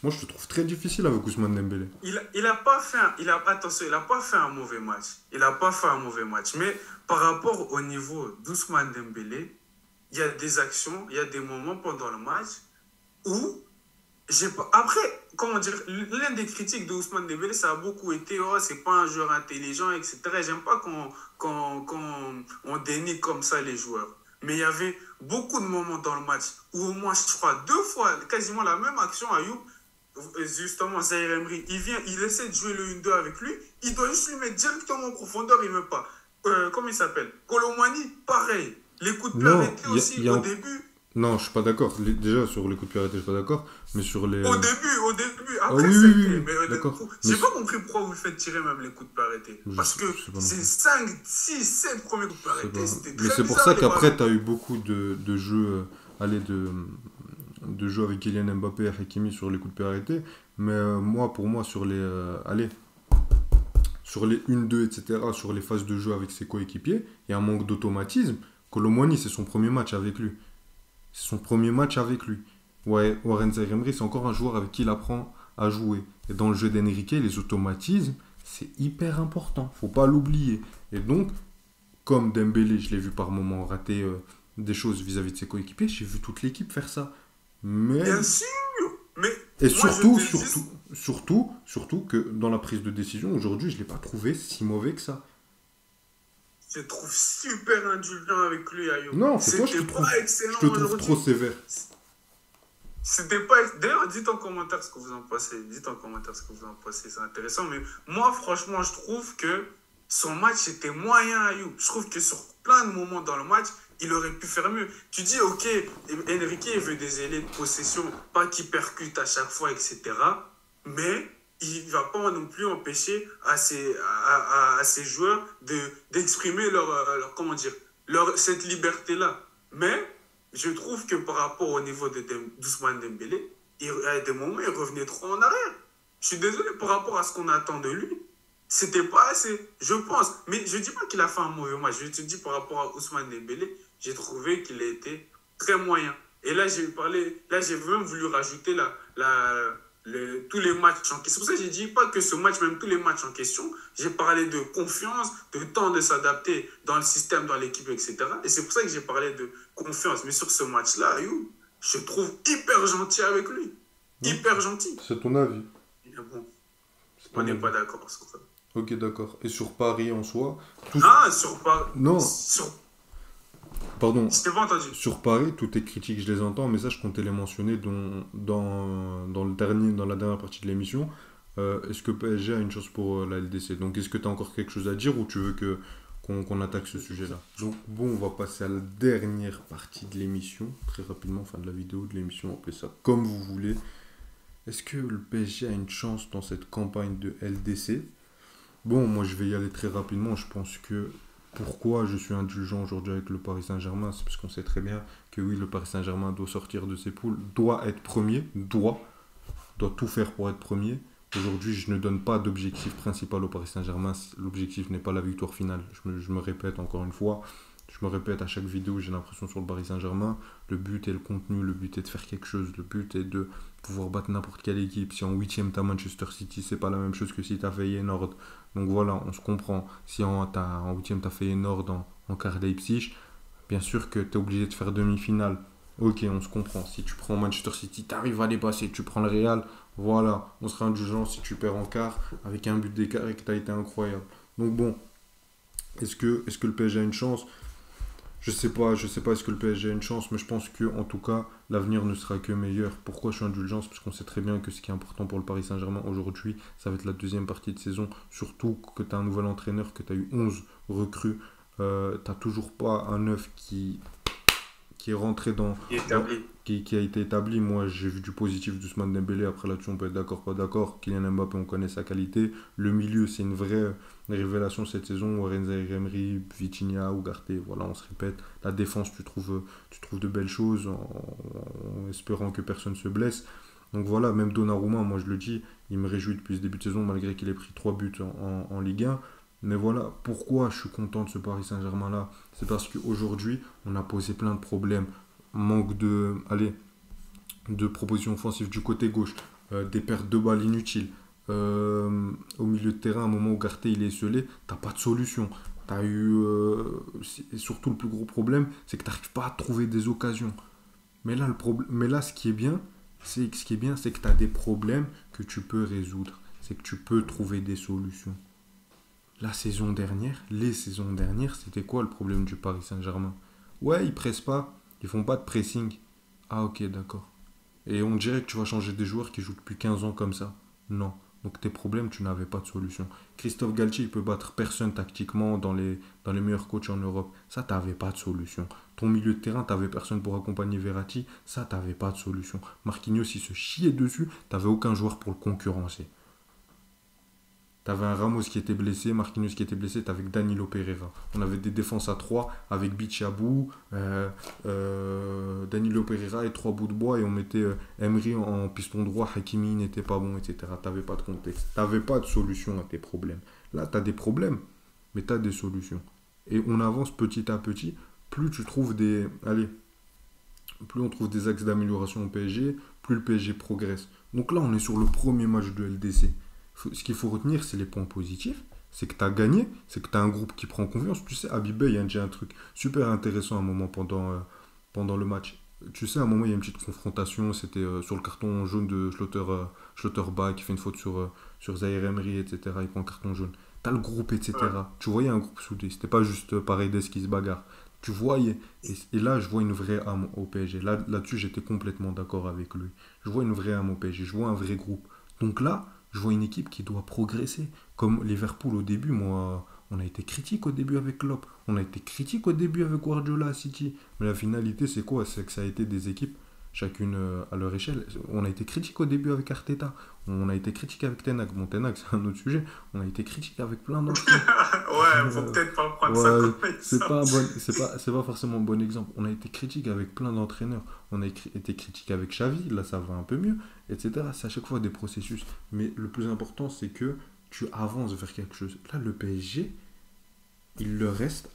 moi, je te trouve très difficile avec Ousmane Dembélé. Il a pas fait un mauvais match. Il n'a pas fait un mauvais match. Mais par rapport au niveau d'Ousmane Dembélé, il y a des actions, il y a des moments pendant le match où après, comment dire, l'une des critiques d'Ousmane Dembélé, ça a beaucoup été c'est pas un joueur intelligent, etc. J'aime pas quand on dénie comme ça les joueurs. Mais il y avait beaucoup de moments dans le match où au moins, je crois, 2 fois, quasiment la même action, Ayoub, justement, Zaïre Emery, il essaie de jouer le 1-2 avec lui, il doit juste lui mettre directement en profondeur, il ne veut pas. Comment il s'appelle? Kolo Muani, pareil. Les coups de pied arrêtés aussi au début. Non, je suis pas d'accord. Déjà, sur les coups de pied arrêtés, je suis pas d'accord. Mais sur les... Au début. Après, oui, d'accord. J'ai pas compris pourquoi vous faites tirer même les coups de pied arrêtés. Parce que c'est 5, 6, 7 premiers coups de pied arrêtés. C'était très bizarre. Mais c'est pour ça qu'après, tu as eu beaucoup de jeux... de jeux avec Kylian Mbappé et Hakimi sur les coups de pied arrêtés. Mais pour moi, sur les... sur les 1-2, etc., sur les phases de jeu avec ses coéquipiers, il y a un manque d'automatisme. Kolo Muani, c'est son premier match avec lui. Ouais, Warren Zaïre-Emery, c'est encore un joueur avec qui il apprend à jouer. Et dans le jeu d'Enrique, les automatismes, c'est hyper important. Faut pas l'oublier. Et donc, comme Dembélé, je l'ai vu par moments rater des choses vis-à-vis de ses coéquipiers, j'ai vu toute l'équipe faire ça. Mais... Bien sûr. Et surtout que dans la prise de décision, aujourd'hui, je ne l'ai pas trouvé si mauvais que ça. Je te trouve super indulgent avec lui, Ayoub. Non, c'est toi, je te trouve trop sévère. C'était pas... D'ailleurs, dites en commentaire ce que vous en pensez. C'est intéressant. Mais moi, franchement, je trouve que son match était moyen, Ayoub. Je trouve que sur plein de moments dans le match, il aurait pu faire mieux. Tu dis, ok, Enrique il veut des ailiers de possession, pas qui percutent à chaque fois, etc. Mais il ne va pas non plus empêcher à ces joueurs d'exprimer comment dire, cette liberté-là. Mais je trouve que par rapport au niveau d'Ousmane Dembélé, à des moments, il revenait trop en arrière. Je suis désolé par rapport à ce qu'on attend de lui. C'était pas assez, je pense. Mais je dis pas qu'il a fait un mauvais match. Je te dis par rapport à Ousmane Dembélé, j'ai trouvé qu'il a été très moyen. Et là, j'ai même voulu rajouter tous les matchs en question. C'est pour ça que j'ai dit pas que ce match, même tous les matchs en question. J'ai parlé de confiance, de temps de s'adapter dans le système, dans l'équipe, etc. Et c'est pour ça que j'ai parlé de confiance. Mais sur ce match-là, je trouve hyper gentil avec lui. Hyper gentil. C'est ton avis. Mais bon, on n'est pas d'accord sur ça. Ok, d'accord. Et sur Paris en soi sur Paris. Non. Pardon. Je t'ai pas entendu. Sur Paris, toutes tes critiques, je les entends, mais ça, je comptais les mentionner dans la dernière partie de l'émission. Est-ce que PSG a une chance pour la LDC? Donc, est-ce que tu as encore quelque chose à dire ou tu veux qu'on attaque ce sujet-là? Donc, bon, on va passer à la dernière partie de l'émission, très rapidement, enfin de la vidéo de l'émission, appelez ça comme vous voulez. Est-ce que le PSG a une chance dans cette campagne de LDC? Bon, moi je vais y aller très rapidement. Je pense que pourquoi je suis indulgent aujourd'hui avec le Paris Saint-Germain, c'est parce qu'on sait très bien que oui, le Paris Saint-Germain doit sortir de ses poules, doit être premier, doit tout faire pour être premier. Aujourd'hui, je ne donne pas d'objectif principal au Paris Saint-Germain. L'objectif n'est pas la victoire finale. Je me répète encore une fois. Je me répète à chaque vidéo, j'ai l'impression sur le Paris Saint-Germain, le but est le contenu, le but est de faire quelque chose, le but est de pouvoir battre n'importe quelle équipe. Si en 8ème t'as Manchester City, c'est pas la même chose que si t'as Feyenoord. Donc voilà, on se comprend. Si en 8ème t'as Feyenoord en quart Leipzig, bien sûr que t'es obligé de faire demi-finale. Ok, on se comprend. Si tu prends Manchester City, t'arrives à les passer, tu prends le Real, voilà, on sera indulgent si tu perds en quart avec un but d'écart et que t'as été incroyable. Donc bon, est-ce que le PSG a une chance? Je sais pas est-ce que le PSG a une chance, mais je pense que en tout cas, l'avenir ne sera que meilleur. Pourquoi je suis indulgent? Parce qu'on sait très bien que ce qui est important pour le Paris Saint-Germain aujourd'hui, ça va être la deuxième partie de saison. Surtout que tu as un nouvel entraîneur, que tu as eu 11 recrues. Tu n'as toujours pas un neuf qui est rentré qui a été établi. Moi, j'ai vu du positif d'Ousmane Dembélé. Après, là-dessus, on peut être d'accord, pas d'accord. Kylian Mbappé, on connaît sa qualité. Le milieu, c'est une vraie révélation cette saison. Warren Zaïre-Emery, Vitinha, Ugarte, voilà, on se répète. La défense, tu trouves de belles choses en espérant que personne se blesse. Donc voilà, même Donnarumma, moi je le dis, il me réjouit depuis ce début de saison, malgré qu'il ait pris 3 buts en Ligue 1. Mais voilà, pourquoi je suis content de ce Paris Saint-Germain-là? C'est parce qu'aujourd'hui, on a posé plein de problèmes. Manque de propositions offensives du côté gauche, des pertes de balles inutiles. Au milieu de terrain, à un moment où Ugarte il est esselé, t'as pas de solution. T'as eu, et surtout le plus gros problème, c'est que t'arrives pas à trouver des occasions. Mais là, ce qui est bien, c'est que t'as des problèmes que tu peux résoudre. C'est que tu peux trouver des solutions. Les saisons dernières, c'était quoi le problème du Paris Saint-Germain? Ouais, ils pressent pas, ils font pas de pressing. Ah ok, d'accord. Et on dirait que tu vas changer des joueurs qui jouent depuis 15 ans comme ça. Non. Donc tes problèmes, tu n'avais pas de solution. Christophe Galtier, il peut battre personne tactiquement dans les meilleurs coachs en Europe. Ça, t'avais pas de solution. Ton milieu de terrain, t'avais personne pour accompagner Verratti. Ça, t'avais pas de solution. Marquinhos, il se chiait dessus. T'avais aucun joueur pour le concurrencer. T'avais un Ramos qui était blessé, Marquinhos qui était blessé, t'avais Danilo Pereira. On avait des défenses à 3 avec Bichabou, Danilo Pereira et 3 bouts de bois et on mettait Emery en piston droit, Hakimi n'était pas bon, etc. T'avais pas de contexte, t'avais pas de solution à tes problèmes. Là, t'as des problèmes, mais t'as des solutions. Et on avance petit à petit, plus on trouve des axes d'amélioration au PSG, plus le PSG progresse. Donc là, on est sur le premier match de LDC. Ce qu'il faut retenir, c'est les points positifs. C'est que tu as gagné, c'est que tu as un groupe qui prend confiance. Tu sais, Habib Beye, il y a un truc super intéressant à un moment pendant le match. Tu sais, à un moment, il y a une petite confrontation. C'était sur le carton jaune de Schlotterbeck qui fait une faute sur Zaïre Emery, etc. Il prend un carton jaune. Tu as le groupe, etc. Tu voyais un groupe soudé. C'était pas juste Paredes qui se bagarre. Tu voyais. Et là, je vois une vraie âme au PSG. Là-dessus, j'étais complètement d'accord avec lui. Je vois une vraie âme au PSG. Je vois un vrai groupe. Donc là, je vois une équipe qui doit progresser. Comme Liverpool au début, moi, On a été critique au début avec Klopp. On a été critique au début avec Guardiola à City. Mais la finalité, c'est quoi? C'est que ça a été des équipes, chacune à leur échelle. On a été critique au début avec Arteta. On a été critique avec Ten Hag. Bon, Ten Hag, c'est un autre sujet. On a été critique avec plein d'autres. Ouais, faut peut-être pas prendre ça comme c'est ça. pas un bon, c'est pas forcément un bon exemple. On a été critique avec plein d'entraîneurs. On a été critique avec Xavi. Là, ça va un peu mieux, etc. C'est à chaque fois des processus. Mais le plus important, c'est que tu avances vers quelque chose. Là, le PSG, il leur reste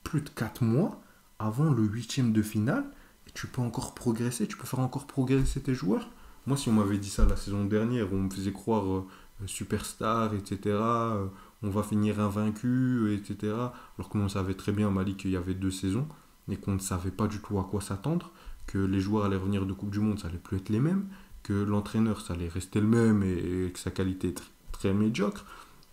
plus de 4 mois avant le 8e de finale. Et tu peux encore progresser. Tu peux faire encore progresser tes joueurs. Moi, si on m'avait dit ça la saison dernière, on me faisait croire superstar, etc. On va finir invaincu, etc. Alors que nous, on savait très bien, Mali, qu'il y avait 2 saisons et qu'on ne savait pas du tout à quoi s'attendre, que les joueurs allaient revenir de Coupe du Monde, ça allait plus être les mêmes, que l'entraîneur, ça allait rester le même et que sa qualité est très médiocre.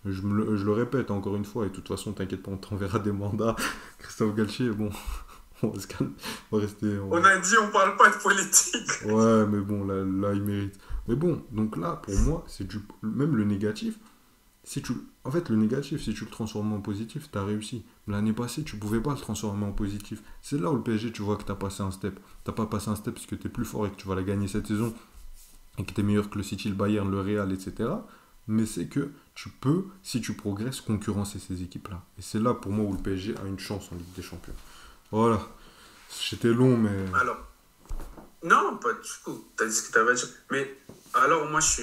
Je le répète encore une fois, et de toute façon, t'inquiète pas, on t'enverra des mandats. Christophe Galtier, bon, on va se calmer, on va rester... On a dit, on parle pas de politique. Ouais, mais bon, là, il mérite. Mais bon, donc là, pour moi, même le négatif, en fait, le négatif, si tu le transformes en positif, t'as réussi. L'année passée, tu pouvais pas le transformer en positif. C'est là où le PSG, tu vois que t'as passé un step. T'as pas passé un step parce que t'es plus fort et que tu vas la gagner cette saison et que t'es meilleur que le City, le Bayern, le Real, etc. Mais c'est que tu peux, si tu progresses, concurrencer ces équipes-là. Et c'est là, pour moi, où le PSG a une chance en Ligue des Champions. Voilà. J'étais long, mais... Alors, non, pas du tout. T'as dit ce que t'avais à dire. Mais alors, moi, on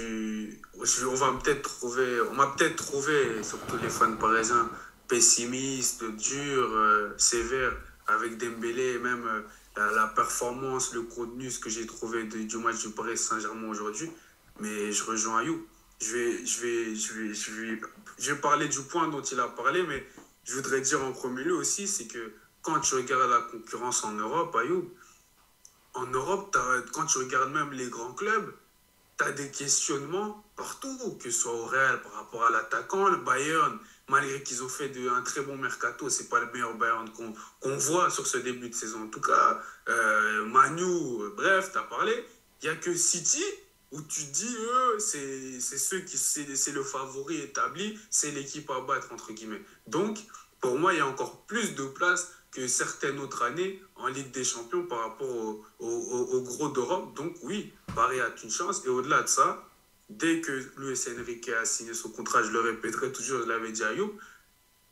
m'a peut-être trouvé, surtout les fans parisiens, pessimiste, dur, sévère, avec Dembélé, et même la performance, le contenu, ce que j'ai trouvé du match du Paris Saint-Germain aujourd'hui. Mais je rejoins Ayou. Je vais parler du point dont il a parlé, mais je voudrais dire en premier lieu aussi, c'est que quand tu regardes la concurrence en Europe, Ayou, en Europe, quand tu regardes même les grands clubs, tu as des questionnements partout, que ce soit au Real par rapport à l'attaquant, le Bayern, malgré qu'ils ont fait un très bon mercato, c'est pas le meilleur Bayern qu'on voit sur ce début de saison. En tout cas, Manu, bref, tu as parlé. Il n'y a que City où tu te dis, c'est le favori établi, c'est l'équipe à battre, entre guillemets. Donc, pour moi, il y a encore plus de place que certaines autres années en Ligue des Champions par rapport au gros d'Europe. Donc oui, Paris a une chance. Et au-delà de ça, dès que Luis Enrique a signé son contrat, je le répéterai toujours, je l'avais dit à Ayoub,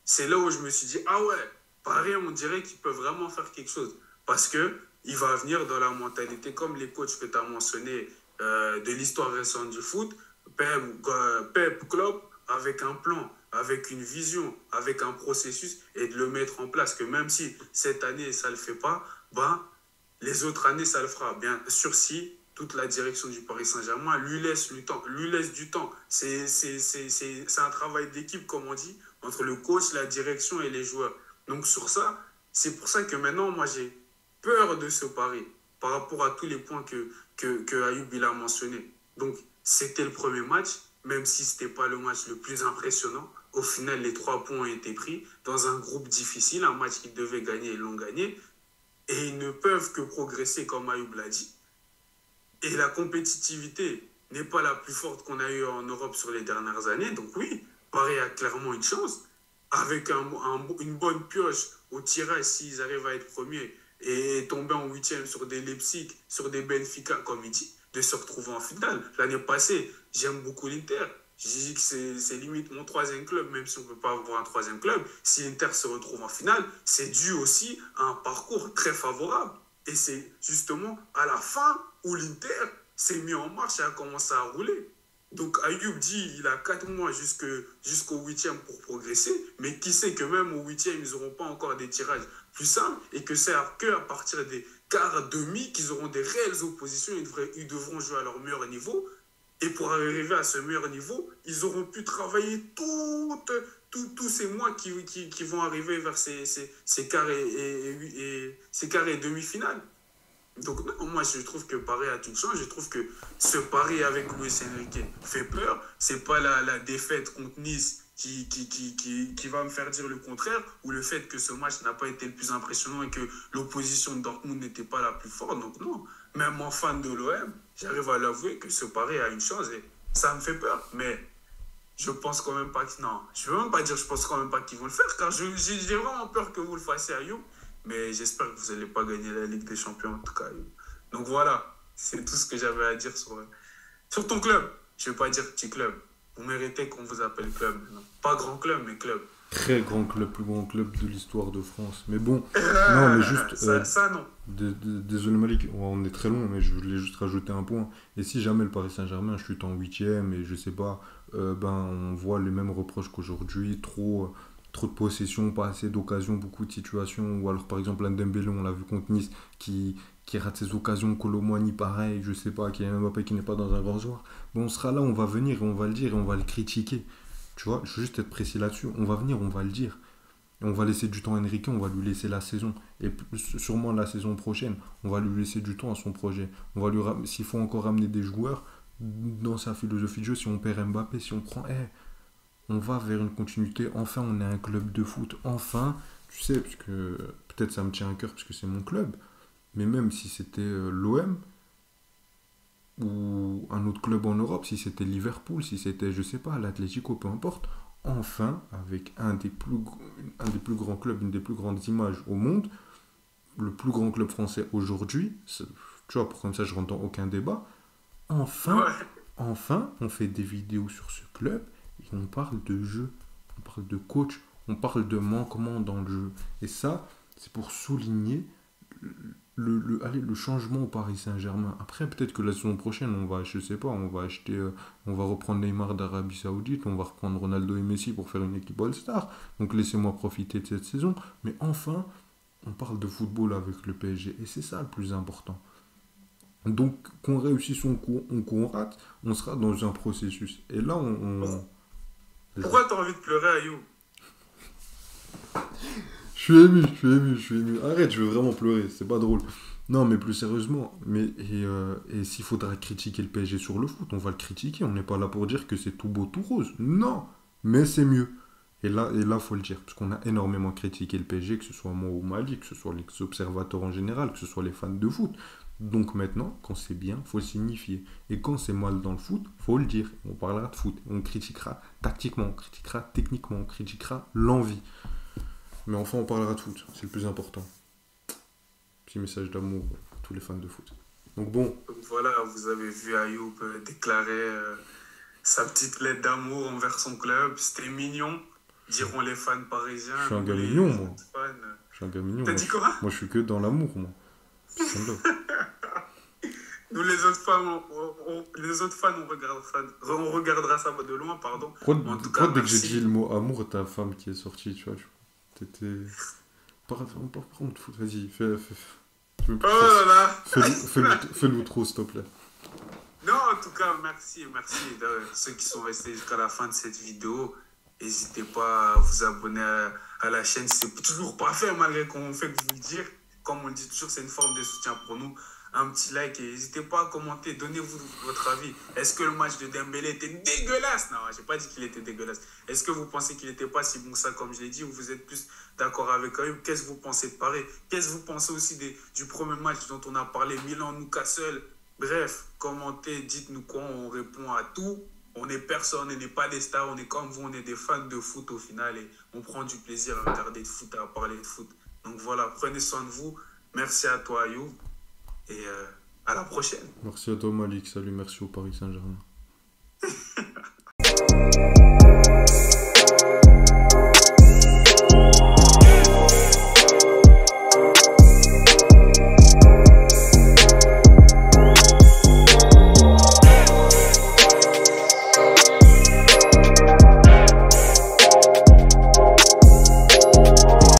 c'est là où je me suis dit, ah ouais, Paris, on dirait qu'il peut vraiment faire quelque chose. Parce qu'il va venir dans la mentalité, comme les coachs que tu as mentionnés de l'histoire récente du foot, Pep Klopp, avec un plan, avec une vision, avec un processus et de le mettre en place. Que même si cette année, ça ne le fait pas, les autres années, ça le fera. Bien sûr, si toute la direction du Paris Saint-Germain lui laisse du temps. C'est un travail d'équipe, comme on dit, entre le coach, la direction et les joueurs. Donc sur ça, c'est pour ça que maintenant, moi, j'ai peur de ce pari par rapport à tous les points que Ayoub il a mentionné. Donc, c'était le premier match, même si ce n'était pas le match le plus impressionnant. Au final, les 3 points ont été pris dans un groupe difficile, un match qu'ils devaient gagner, ils l'ont gagné. Et ils ne peuvent que progresser, comme Ayoub l'a dit. Et la compétitivité n'est pas la plus forte qu'on a eue en Europe sur les dernières années. Donc oui, Paris a clairement une chance. Avec une bonne pioche au tirage, s'ils arrivent à être premiers et tomber en 8e sur des Leipzig, sur des Benfica, comme il dit, de se retrouver en finale. L'année passée, j'aime beaucoup l'Inter. J'ai dit que c'est limite mon 3e club, même si on ne peut pas avoir un 3e club. Si l'Inter se retrouve en finale, c'est dû aussi à un parcours très favorable. Et c'est justement à la fin où l'Inter s'est mis en marche et a commencé à rouler. Donc Ayoub dit qu'il a 4 mois jusqu'au 8e pour progresser, mais qui sait que même au 8e, ils n'auront pas encore des tirages plus simples et que c'est qu'à partir des quarts, demi qu'ils auront des réelles oppositions, ils devront jouer à leur meilleur niveau. Et pour arriver à ce meilleur niveau, ils auront pu travailler tous ces mois qui vont arriver vers ces quarts et demi-finales. Donc non, moi je trouve que Paris a une chance. Je trouve que ce pari avec Luis Enrique fait peur. C'est pas la défaite contre Nice qui va me faire dire le contraire, ou le fait que ce match n'a pas été le plus impressionnant et que l'opposition de Dortmund n'était pas la plus forte. Donc non, même en fan de l'OM, j'arrive à l'avouer que ce pari a une chance et ça me fait peur. Mais je pense quand même pas que... Non, je veux même pas dire je pense quand même pas qu'ils vont le faire, car j'ai vraiment peur que vous le fassiez à You. Mais j'espère que vous n'allez pas gagner la Ligue des Champions, en tout cas. You. Donc voilà, c'est tout ce que j'avais à dire sur ton club. Je vais pas dire petit club. Vous méritez qu'on vous appelle club maintenant. Pas grand club, mais club. Très grand club, plus grand club de l'histoire de France. Mais bon, non, mais juste... Ça, non. Désolé Malik, on est très long, mais je voulais juste rajouter un point. Et si jamais le Paris Saint-Germain chute en huitième et je sais pas, ben on voit les mêmes reproches qu'aujourd'hui, trop de possession, pas assez d'occasions, beaucoup de situations. Ou alors par exemple un Dembélé, on l'a vu contre Nice, qui rate ses occasions, Colomboigny pareil, je sais pas, Kylian Mbappé qui n'est pas dans un grand joueur. Bon, on sera là, on va venir et on va le dire et on va le critiquer. Tu vois, je veux juste être précis là-dessus. On va venir, on va le dire. Et on va laisser du temps à Enrique, on va lui laisser la saison. Et sûrement la saison prochaine, on va lui laisser du temps à son projet. On va s'il faut encore ramener des joueurs dans sa philosophie de jeu, si on perd Mbappé, si on prend... on va vers une continuité. Enfin, on est un club de foot. Enfin, tu sais, parce que peut-être ça me tient à cœur parce que c'est mon club. Mais même si c'était l'OM ou un autre club en Europe, si c'était Liverpool, si c'était, je sais pas, l'Atlético, peu importe, enfin, avec un des plus grands clubs, une des plus grandes images au monde, le plus grand club français aujourd'hui, tu vois, pour comme ça je rentre dans aucun débat, enfin, on fait des vidéos sur ce club et on parle de jeu, on parle de coach, on parle de manquement dans le jeu. Et ça, c'est pour souligner le changement au Paris Saint-Germain. Après, peut-être que la saison prochaine, je sais pas, on va acheter, on va reprendre Neymar d'Arabie Saoudite, on va reprendre Ronaldo et Messi pour faire une équipe All-Star. Donc laissez-moi profiter de cette saison. Mais enfin, on parle de football avec le PSG. Et c'est ça le plus important. Donc, qu'on réussisse ou qu'on rate, on sera dans un processus. Et là, Pourquoi t'as envie de pleurer, Ayou? Je suis ému. Arrête, je veux vraiment pleurer, c'est pas drôle. Non, mais plus sérieusement, et s'il faudra critiquer le PSG sur le foot, on va le critiquer. On n'est pas là pour dire que c'est tout beau, tout rose. Non, mais c'est mieux. Et là, faut le dire, parce qu'on a énormément critiqué le PSG, que ce soit moi ou Mali, que ce soit les observateurs en général, que ce soit les fans de foot. Donc maintenant, quand c'est bien, faut le signifier. Et quand c'est mal dans le foot, faut le dire. On parlera de foot. On critiquera tactiquement, on critiquera techniquement, on critiquera l'envie. Mais enfin, on parlera de foot, c'est le plus important. Petit message d'amour pour tous les fans de foot. Donc bon. Donc voilà, vous avez vu Ayoub déclarer sa petite lettre d'amour envers son club. C'était mignon, diront les fans parisiens. Je suis un gars mignon, moi. Je suis un gars mignon. T'as dit quoi? Moi, je suis que dans l'amour, moi. Nous, les autres fans, on regardera ça de loin, pardon. En tout cas, dès que j'ai dit le mot amour, ta femme qui est sortie, tu vois. T'étais... Par contre, vas-y, fais oh là là. Fais l'outro, s'il te plaît. Non, en tout cas, merci de ceux qui sont restés jusqu'à la fin de cette vidéo. N'hésitez pas à vous abonner à la chaîne. C'est toujours pas fait, malgré qu'on fait que vous le dire. Comme on le dit toujours, c'est une forme de soutien pour nous. Un petit like et n'hésitez pas à commenter. Donnez-vous votre avis. Est-ce que le match de Dembélé était dégueulasse? Non, j'ai pas dit qu'il était dégueulasse. Est-ce que vous pensez qu'il n'était pas si bon que ça, comme je l'ai dit, ou vous êtes plus d'accord avec eux? Qu'est-ce que vous pensez de Paris? Qu'est-ce que vous pensez aussi du premier match dont on a parlé, Milan-Newcastle? Bref, commentez, dites-nous quoi, on répond à tout. On n'est personne, on n'est pas des stars, on est comme vous, on est des fans de foot au final et on prend du plaisir à regarder de foot, à parler de foot. Donc voilà, prenez soin de vous. Merci à toi, Ayoub. Et à la prochaine. Merci à toi, Malik. Salut, merci au Paris Saint-Germain.